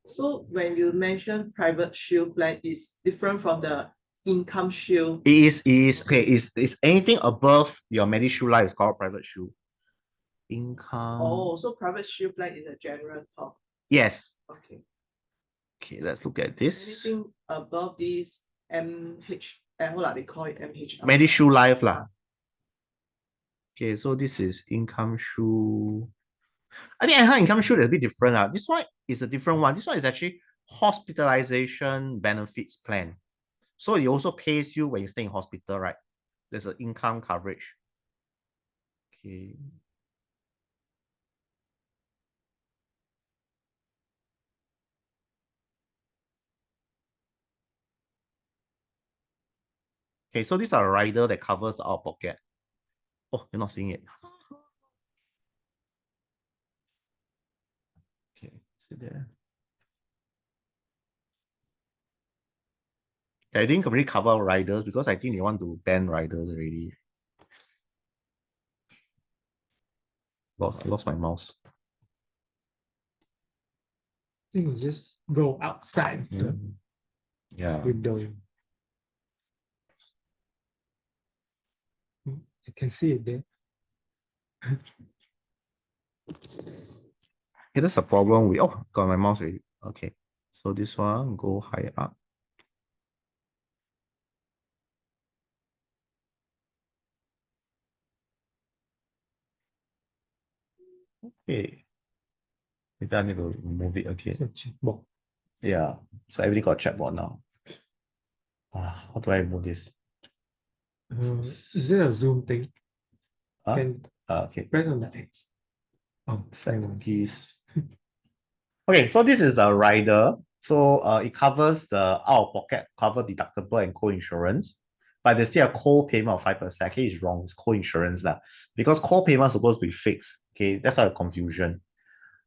So when you mention private shield plan, is different from the income shield. It is okay. Is anything above your MediShield Life is called private shield. Income. Oh, so private shield plan is a general term. Yes. Okay. Okay, let's look at this. Anything above this MH, they call it MH. MediShield Life lah. Okay, so this is income shield. I think income shield is a bit different. This one is a different one. This one is actually hospitalization benefits plan. So it also pays you when you stay in hospital, right? There's an income coverage. Okay. Okay, so these are a rider that covers our pocket. Oh, you're not seeing it. Okay, see there. Okay, I didn't really cover riders because I think they want to ban riders already. Lost my mouse. I think you just go outside the Yeah. window. I can see it there. Okay, that's a problem. Got my mouse already. Okay, so this one go higher up. Okay. Maybe I need to move it again. The checkbox. Yeah, so everybody got chatbot now. How do I remove this? Is it a Zoom thing? Huh? Can Okay. press on the X. Oh, Keys. Okay, so this is the rider. So it covers the out-of-pocket cover deductible and co-insurance, but there's still a co-payment of 5%. Actually, it's wrong. It's co-insurance lah, because co-payment is supposed to be fixed. Okay, that's why the confusion.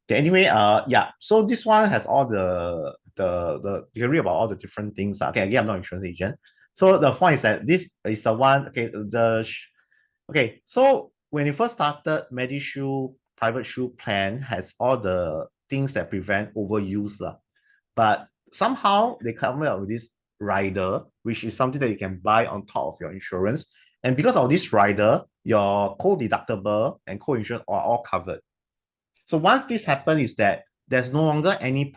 Okay, anyway, yeah. So this one has all the you can read about all the different things. Okay, again, I'm not an insurance agent. So the point is that this is the one. Okay, okay. So when it first started, MediShield Private Shield plan has all the things that prevent overuse lah. But somehow they come up with this rider, which is something that you can buy on top of your insurance. And because of this rider, your co-deductible and co-insurance are all covered. So once this happens, is that there's no longer any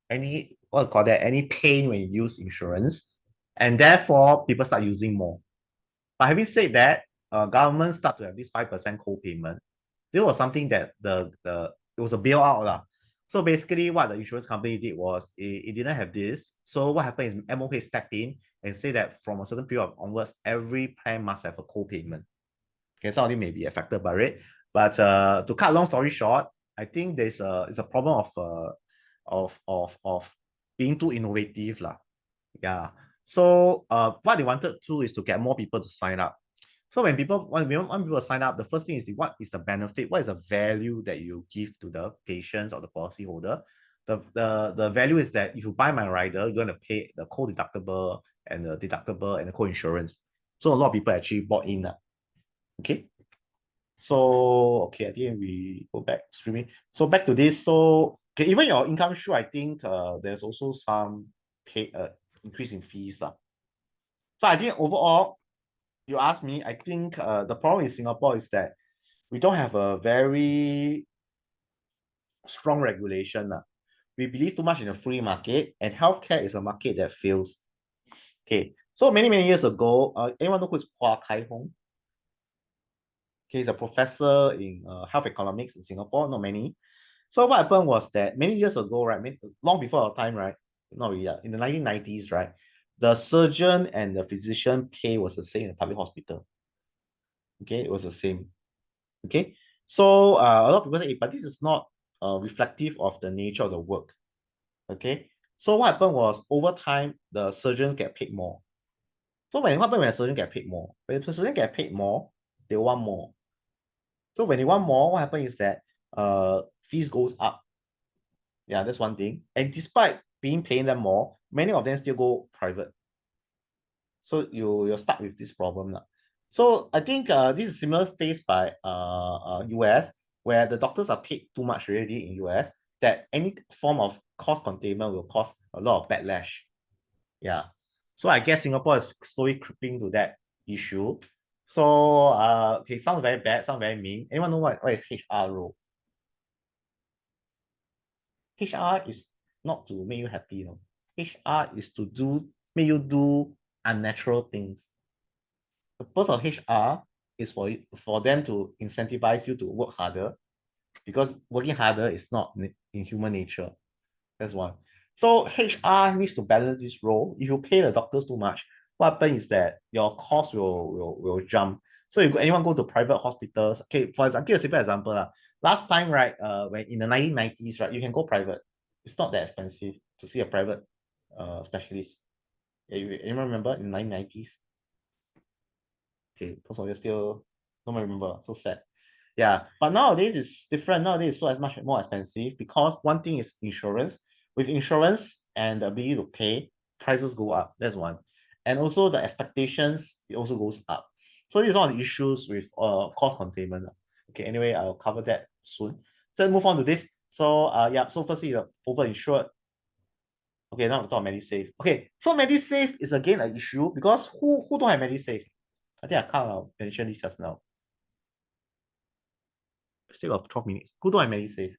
any pain when you use insurance, and therefore people start using more. But having said that, government start to have this 5% co-payment. This was something that it was a bailout lah. So basically, what the insurance company did was it didn't have this. So what happened is MOH stepped in and say that from a certain period onwards, every plan must have a co-payment. Okay, some of them may be affected by it, but to cut long story short, I think it's a problem of being too innovative lah. Yeah. So what they wanted to is to get more people to sign up. So when people sign up, the first thing is what is the benefit? What is the value that you give to the patients or the policyholder? The value is that if you buy my rider, you're going to pay the co-deductible and the deductible and the co-insurance. So a lot of people actually bought in that. Okay. So okay, I think we go back streaming. So back to this. So okay, even your income shield, I think there's also some increase in fees. So I think overall, you ask me, I think the problem in Singapore is that we don't have a very strong regulation. We believe too much in a free market, and healthcare is a market that fails. Okay, so many years ago, anyone know who is Hua Kai Hong? Okay, he's a professor in health economics in Singapore, not many. So what happened was that many years ago, right, long before our time, right, not really, in the 1990s, right, the surgeon and the physician pay was the same in the public hospital. Okay, it was the same. Okay, so a lot of people say, but this is not reflective of the nature of the work. Okay, so what happened was over time, the surgeons get paid more. So what happened when a surgeon get paid more? When the surgeon get paid more, they want more. So when they want more, what happens is that fees goes up. Yeah, that's one thing. And despite being paying them more, many of them still go private. So you're stuck with this problem now. So I think this is similar faced by US, where the doctors are paid too much already in US, that any form of cost containment will cause a lot of backlash. Yeah. So I guess Singapore is slowly creeping to that issue. So okay, sounds very bad, sounds very mean. Anyone know what is HR role? HR is not to make you happy, you know. HR is to make you do unnatural things. The purpose of HR is for them to incentivize you to work harder, because working harder is not in human nature. That's one. So HR needs to balance this role. If you pay the doctors too much, what happens is that your cost will jump. So if anyone go to private hospitals, okay, for example, give a simple example. Last time, right, when in the 1990s, right, you can go private. It's not that expensive to see a private specialist. Anyone remember in the 1990s? Okay, most of you still don't remember. So sad. Yeah, but nowadays it's different. Nowadays it's so much more expensive because one thing is insurance. With insurance and the ability to pay, prices go up. That's one. And also the expectations, it also goes up. So these are all the issues with cost containment. Okay, anyway, I'll cover that soon. So let's move on to this. So yeah, so firstly, the overinsured. Okay, now we talk MediSave. Okay, so MediSave is again an issue because who don't have MediSave? I think I can't mention this just now. Still got 12 minutes. Who don't have MediSave?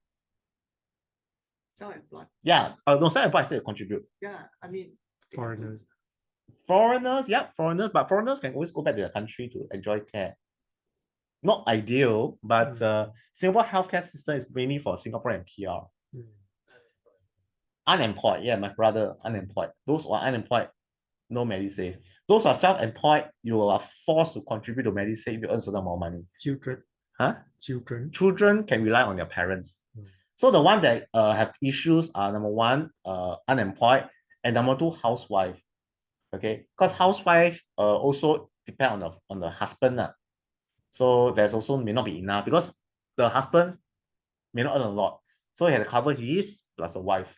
Self-employed. Yeah, no, self-employed still contribute. Yeah, I mean, Foreigners. Foreigners, yeah, foreigners, but foreigners can always go back to their country to enjoy care. Not ideal, but Singapore healthcare system is mainly for Singapore and PR. Unemployed, yeah, my brother, unemployed. Those who are unemployed, no MediSave. Those who are self-employed, you are forced to contribute to MediSave to earn certain amount of money. Children. Huh? Children Can rely on their parents. So the one that have issues are number one, unemployed, and number two, housewife. Okay, because housewife also depend on the husband. So there's also may not be enough because the husband may not earn a lot. So he had to cover his plus the wife.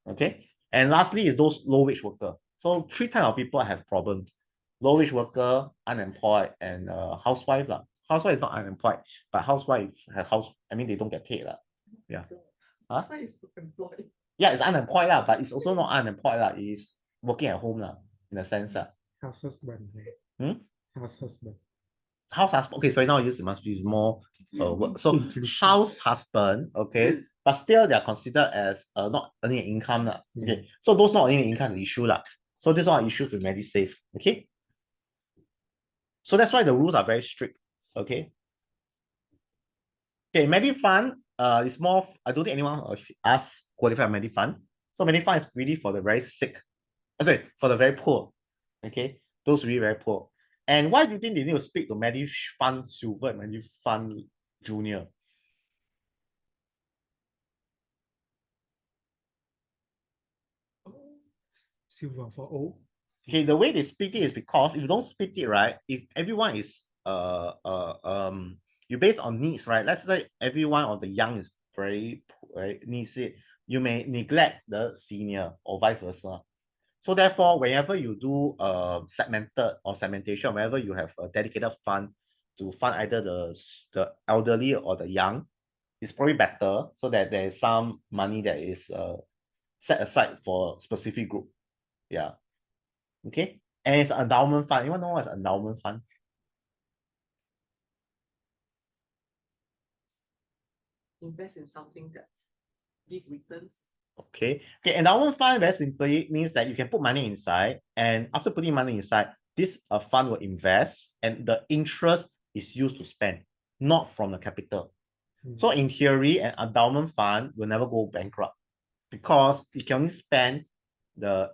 Okay. And lastly is those low wage worker. So three types of people have problems. Low wage worker, unemployed, and housewife. Housewife is not unemployed, but housewife have they don't get paid. Yeah. Huh? That's why it's employed. Yeah, it's unemployed, but it's also not unemployed. It's working at home in a sense. House husband. House husband. House husband. Okay, so now it must be more work. So house husband, okay, but still they are considered as not earning an income. Okay, so those not earning income is the issue. So this one issues with MediSave. Okay. So that's why the rules are very strict. Okay. Okay, MediFund is more, I don't think anyone asks qualified MediFund. So MediFund is really for the very sick. Sorry, for the very poor. Okay, those really very poor. And why do you think they need to speak to MediFund Silver and MediFund Junior? Silver for old. Okay, the way they split it is because if you don't split it right, if everyone is you base on needs, right? Let's say everyone of the young is very needs it, you may neglect the senior or vice versa. So therefore, whenever you do segmented or segmentation, whenever you have a dedicated fund to fund either the elderly or the young, it's probably better so that there is some money that is set aside for specific group. Yeah. Okay. And it's an endowment fund. Anyone know what's an endowment fund? Invest in something that give returns. Okay. Endowment fund very simply means that you can put money inside, and after putting money inside, this fund will invest, and the interest is used to spend, not from the capital. So in theory, an endowment fund will never go bankrupt because it can only spend the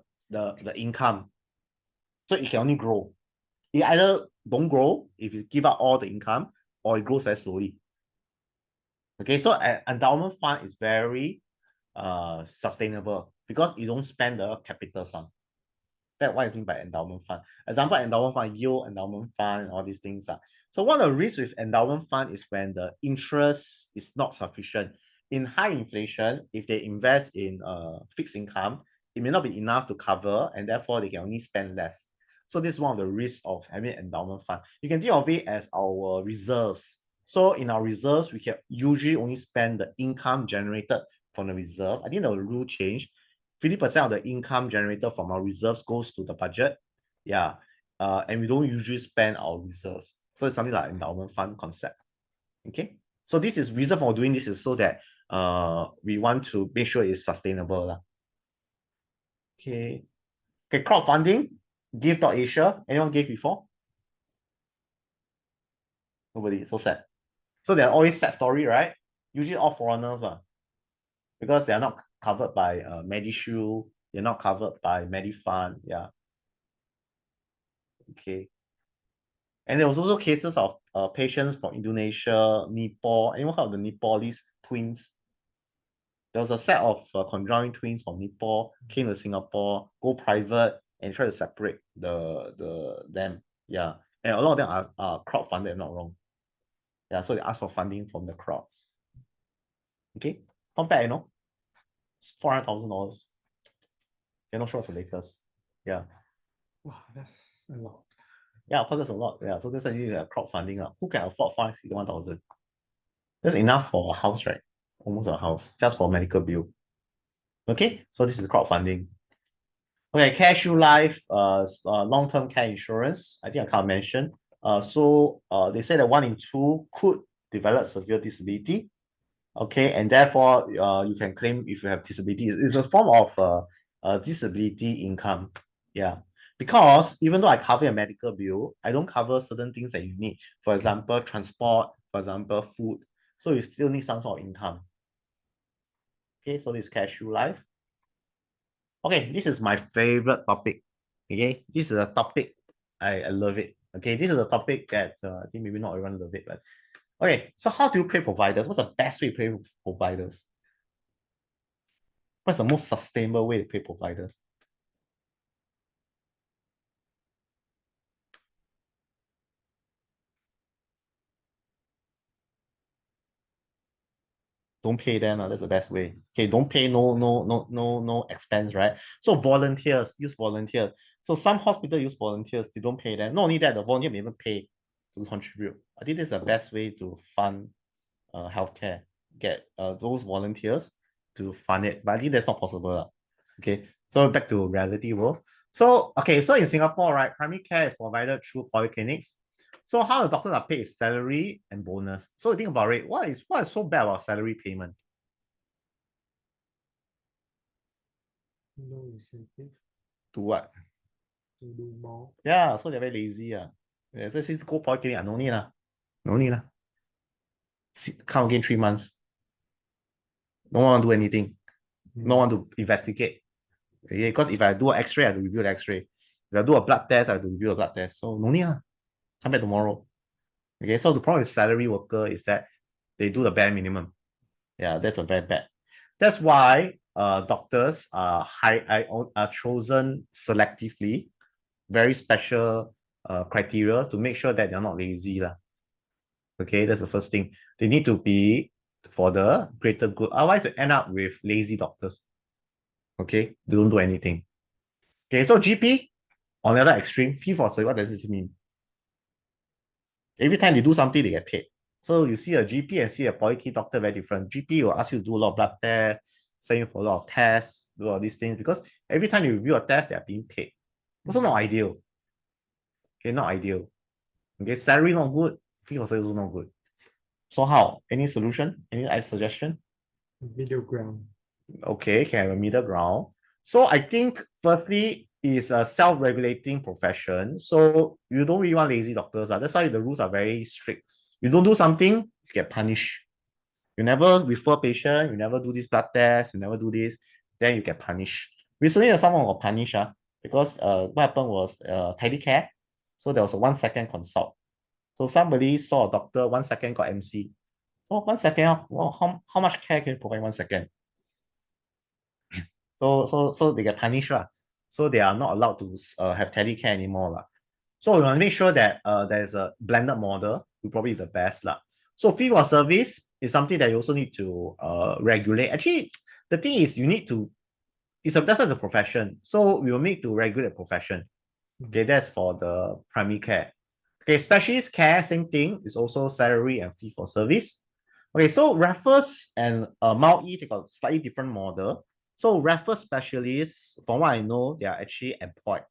income. So it can only grow. It either don't grow if you give up all the income, or it grows very slowly. Okay, so an endowment fund is very sustainable because you don't spend the capital sum. That's what I mean by endowment fund. Example, endowment fund, yield endowment fund, all these things. So one of the risks with endowment fund is when the interest is not sufficient. In high inflation, if they invest in fixed income, it may not be enough to cover, and therefore they can only spend less. So this is one of the risks of having endowment fund. You can think of it as our reserves. So in our reserves, we can usually only spend the income generated from the reserve. I think the rule changed. 50% of the income generated from our reserves goes to the budget. Yeah. And we don't usually spend our reserves. So it's something like endowment fund concept. Okay. So this is reason for doing this is so that we want to make sure it's sustainable. Okay. Okay, crowdfunding, Give.Asia. Anyone gave before? Nobody, so sad. So they're always sad story, right? Usually all foreigners because they are not covered by MediShield, they're not covered by MediFund. Yeah. Okay. And there was also cases of patients from Indonesia, Nepal. Anyone heard of the Nepalese twins? There was a set of conjoined twins from Nepal came to Singapore, go private, and try to separate them. Yeah, and a lot of them are crowdfunded, if not wrong. Yeah, so they ask for funding from the crowd. Okay, compare, it's $400,000. You're not sure what's the latest. Yeah. Wow, that's a lot. Yeah, of course, that's a lot. Yeah, so that's why you need crowdfunding. Who can afford 561,000? That's enough for a house, right? Almost a house, just for medical bill. Okay, so this is crowdfunding. Okay, CareShield Life, long-term care insurance. I think I can't mention. So they say that 1 in 2 could develop severe disability. Okay, and therefore you can claim if you have disability. It's a form of disability income. Yeah, because even though I cover a medical bill, I don't cover certain things that you need. For example, transport, for example, food. So you still need some sort of income. Okay, so this is CareShield Life. Okay, this is my favorite topic. Okay, this is a topic I love it. Okay, this is a topic that I think maybe not everyone love it, but okay. So how do you pay providers? What's the best way to pay providers? What's the most sustainable way to pay providers? Don't pay them. That's the best way. Okay, don't pay no expense, right? So volunteers, use volunteers. So some hospitals use volunteers, they don't pay them. Not only that, the volunteer may even pay to contribute. I think this is the best way to fund healthcare. Get those volunteers to fund it. But I think that's not possible. Okay, so back to reality world. So okay, so in Singapore, right, primary care is provided through polyclinics. So how the doctors are paid is salary and bonus. So think about it. What is so bad about salary payment? No incentive To what? to do more. Yeah, so they're very lazy. Yeah, so since go polyclinic, no need. No need. Come again 3 months. No one want to do anything. No one to investigate. Okay, because if I do an X-ray, I have to review the X-ray. If I do a blood test, I have to review a blood test. So no need. Come back tomorrow. Okay, so the problem with salary worker is that they do the bare minimum. Yeah, that's a very bad. That's why doctors are chosen selectively, very special criteria to make sure that they're not lazy. Okay, that's the first thing. They need to be for the greater good. Otherwise, you end up with lazy doctors. Okay, they don't do anything. Okay, so GP, on the other extreme, fee for service, what does this mean? Every time they do something, they get paid. So you see a GP and see a polyclinic doctor very different. GP will ask you to do a lot of blood tests, send you for a lot of tests, do all these things, because every time you review a test, they are being paid. Also not ideal. Okay, not ideal. Okay, salary not good, fee for service also not good. So how? Any solution? Any suggestion? Middle ground. Okay, can have a middle ground. So I think firstly is a self-regulating profession. So you don't really want lazy doctors. That's why the rules are very strict. You don't do something, you get punished. You never refer patient, you never do this blood test, you never do this, then you get punished. Recently, someone got punished because what happened was telecare. So there was a 1 second consult. So somebody saw a doctor, 1 second got MC. Oh, 1 second, well, how much care can you provide 1 second? So they get punished. So they are not allowed to have telecare anymore. So we want to make sure that there's a blended model, will probably be the best. So fee for service is something that you also need to regulate. Actually, the thing is you need to, that's a profession. So we will need to regulate the profession. Okay, that's for the primary care. Okay, specialist care, same thing, is also salary and fee for service. Okay, so Raffles and Mount E, they got slightly different model. So Raffles specialists, from what I know, they are actually employed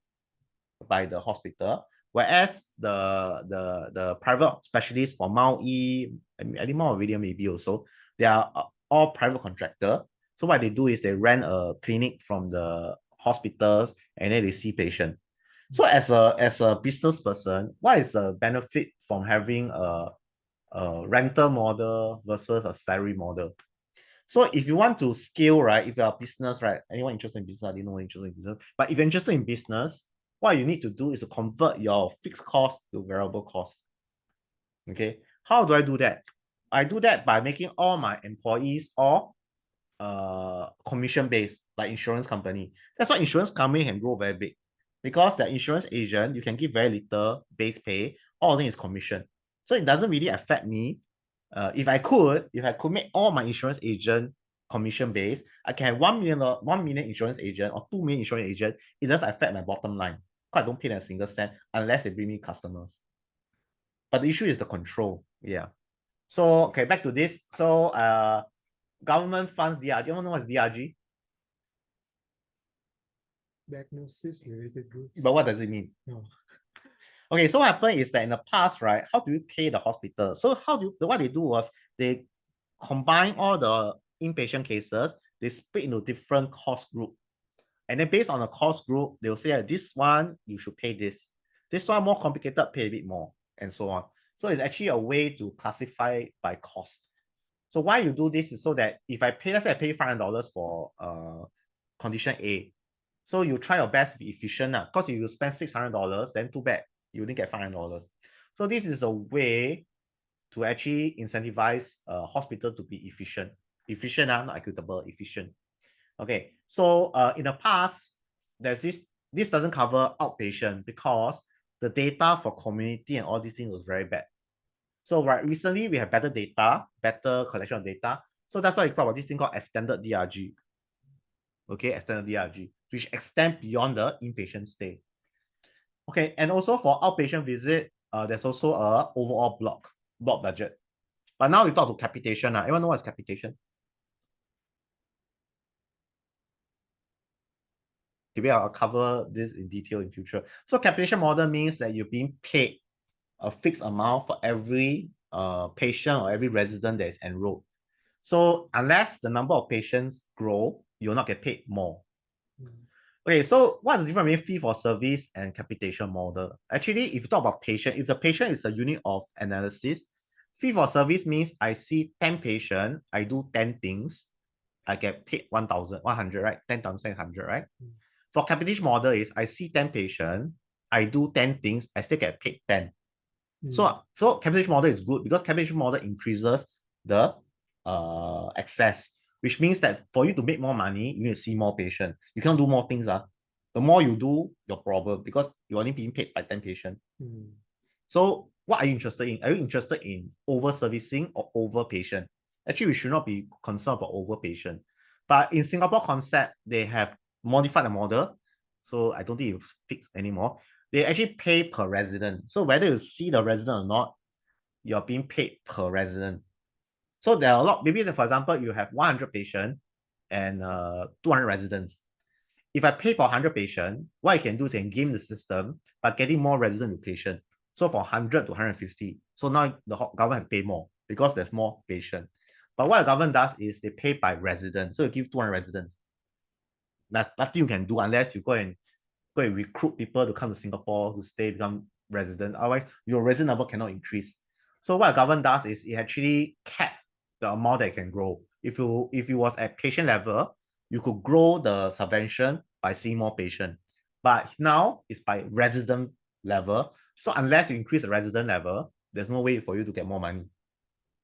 by the hospital, whereas the private specialists for Mount E, Eddimore William maybe also, they are all private contractor. So what they do is they rent a clinic from the hospitals and then they see patient. So as a business person, what is the benefit from having a rental model versus a salary model? So if you want to scale, right, if you're a business, right, anyone interested in business, I didn't know interested in business, but if you're interested in business, what you need to do is to convert your fixed cost to variable cost. Okay, how do I do that? I do that by making all my employees all commission based, like insurance company. That's why insurance company can grow very big, because the insurance agent, you can give very little base pay, all thing is commission. So it doesn't really affect me. If I could make all my insurance agent commission based, I can have 1 million insurance agent or 2 million insurance agent. It doesn't affect my bottom line, because I don't pay them a single cent unless they bring me customers. But the issue is the control. Yeah. So okay, back to this. So government funds DRG. You don't know what's DRG? Diagnosis related groups. But what does it mean? No. Okay, so what happened is that in the past, right, how do you pay the hospital? So what they do was they combine all the inpatient cases, they split into different cost group. And then based on the cost group, they'll say that this one, you should pay this. This one more complicated, pay a bit more, and so on. So it's actually a way to classify by cost. So why you do this is so that if I pay, let's say I pay $500 for condition A. So you try your best to be efficient now, because if you spend $600, then too bad, you only get $500. So this is a way to actually incentivize a hospital to be efficient. Efficient, not equitable, efficient. Okay, so in the past, there's this doesn't cover outpatient because the data for community and all these things was very bad. So right, recently we have better data, better collection of data. So that's why we talk about this thing called extended DRG. Okay, extended DRG, which extend beyond the inpatient stay. Okay, and also for outpatient visit, there's also a overall block budget. But now we talk to capitation. Everyone know what's capitation? Maybe I'll cover this in detail in future. So capitation model means that you're being paid a fixed amount for every patient or every resident that is enrolled. So unless the number of patients grow, you'll not get paid more. Okay, so what's the difference between fee for service and capitation model? Actually, if you talk about patient, if the patient is a unit of analysis, fee for service means I see 10 patients, I do 10 things, I get paid 1,100, right? 10,100, right? For capitation model is I see 10 patients, I do 10 things, I still get paid 10. So capitation model is good because capitation model increases the access, which means that for you to make more money, you need to see more patients. You cannot do more things. The more you do, your problem, because you're only being paid by 10 patients. So what are you interested in? Are you interested in over servicing or over patient? Actually, we should not be concerned about over patient. But in Singapore concept, they have modified the model. So I don't think it's fixed anymore. They actually pay per resident. So whether you see the resident or not, you're being paid per resident. So there are a lot, maybe for example, you have 100 patients and 200 residents. If I pay for 100 patients, what I can do is I can game the system by getting more resident location. So for 100 to 150. So now the government has to pay more because there's more patients. But what the government does is they pay by resident. So you give 200 residents. That's nothing you can do unless you go and recruit people to come to Singapore to stay, become residents. Otherwise, your resident number cannot increase. So what the government does is it actually cap the amount that can grow. If you was at patient level, you could grow the subvention by seeing more patients. But now it's by resident level. So unless you increase the resident level, there's no way for you to get more money.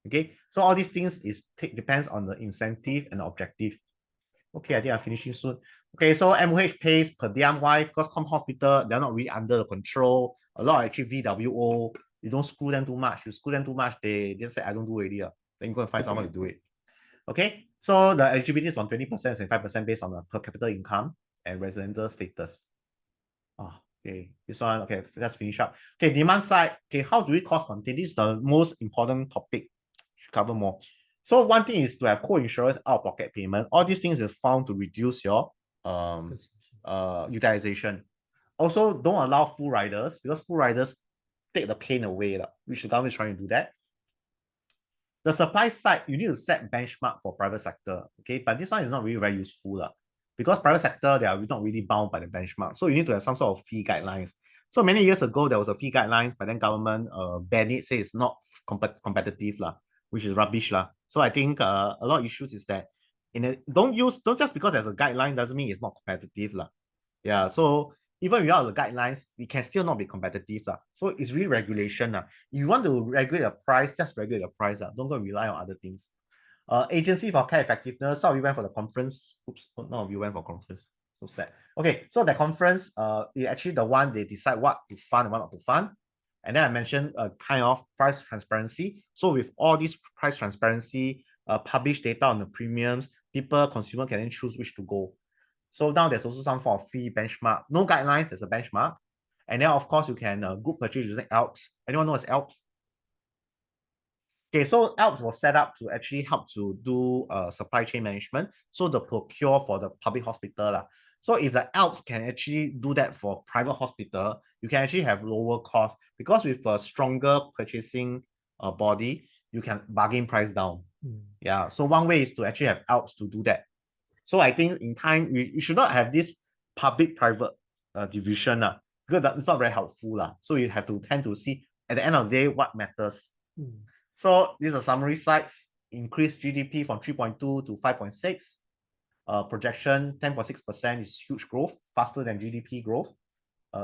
Okay, so all these things depends on the incentive and the objective. Okay, I think I'm finishing soon. Okay, so MOH pays per diem. Why? Because Com Hospital, they're not really under the control. A lot are actually VWO. You don't screw them too much. You screw them too much, they just say, I don't do it already. Then you go and find someone to do it. Okay, so the eligibility is on 20% and 5% based on the per capita income and residential status. Okay, this one, okay, let's finish up. Okay, demand side. Okay, how do we cost contain? This is the most important topic. Should cover more. So one thing is to have co-insurance out-of-pocket payment. All these things is found to reduce your utilization. Also, don't allow full riders because full riders take the pain away, which the government is trying to do that. The supply side, you need to set benchmark for private sector. Okay, but this one is not really very useful because private sector, they are not really bound by the benchmark. So you need to have some sort of fee guidelines. So many years ago, there was a fee guidelines, but then government banned it, say it's not competitive, which is rubbish. So I think a lot of issues is that don't just because there's a guideline doesn't mean it's not competitive. Yeah, so even without the guidelines, we can still not be competitive. So it's really regulation. You want to regulate the price, just regulate the price. Don't go rely on other things. Agency for Care Effectiveness. Some of you went for the conference. Oops, none of you went for conference. So sad. Okay, so the conference, is actually the one they decide what to fund and what not to fund. And then I mentioned kind of price transparency. So with all this price transparency, publish data on the premiums, consumer can then choose which to go. So now there's also some form of fee benchmark. No guidelines, there's a benchmark. And then of course you can group purchase using ALPS. Anyone knows ALPS? Okay, so ALPS was set up to actually help to do supply chain management. So the procure for the public hospital. So if the ALPS can actually do that for private hospital, you can actually have lower cost because with a stronger purchasing body, you can bargain price down. Yeah, so one way is to actually have ALPS to do that. So I think in time, we should not have this public-private division because it's not very helpful. So you have to tend to see at the end of the day what matters. So these are summary slides. Increased GDP from 3.2 to 5.6. Projection 10.6% is huge growth, faster than GDP growth.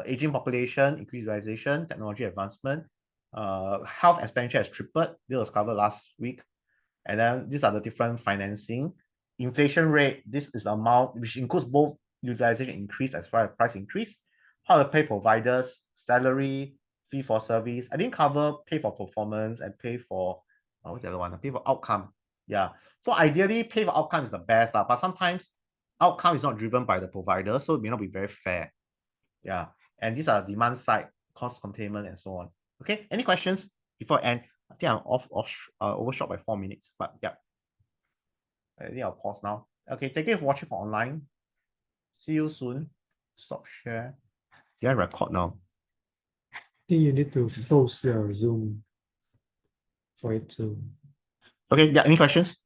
Aging population, increased utilization, technology advancement. Health expenditure has tripled. This was covered last week. And then these are the different financing. Inflation rate, this is the amount which includes both utilization increase as well as price increase. How to pay providers, salary, fee for service. I didn't cover pay for performance and pay for what's the other one? Pay for outcome. Yeah. So ideally, pay for outcome is the best, but sometimes outcome is not driven by the provider, so it may not be very fair. Yeah. And these are demand side, cost containment, and so on. Okay. Any questions before I end? I think I'm overshot by 4 minutes, but yeah. I think I'll pause now. Okay, thank you for watching for online. See you soon. Stop share. Did I record now? I think you need to close your Zoom for it to. Okay, yeah, any questions?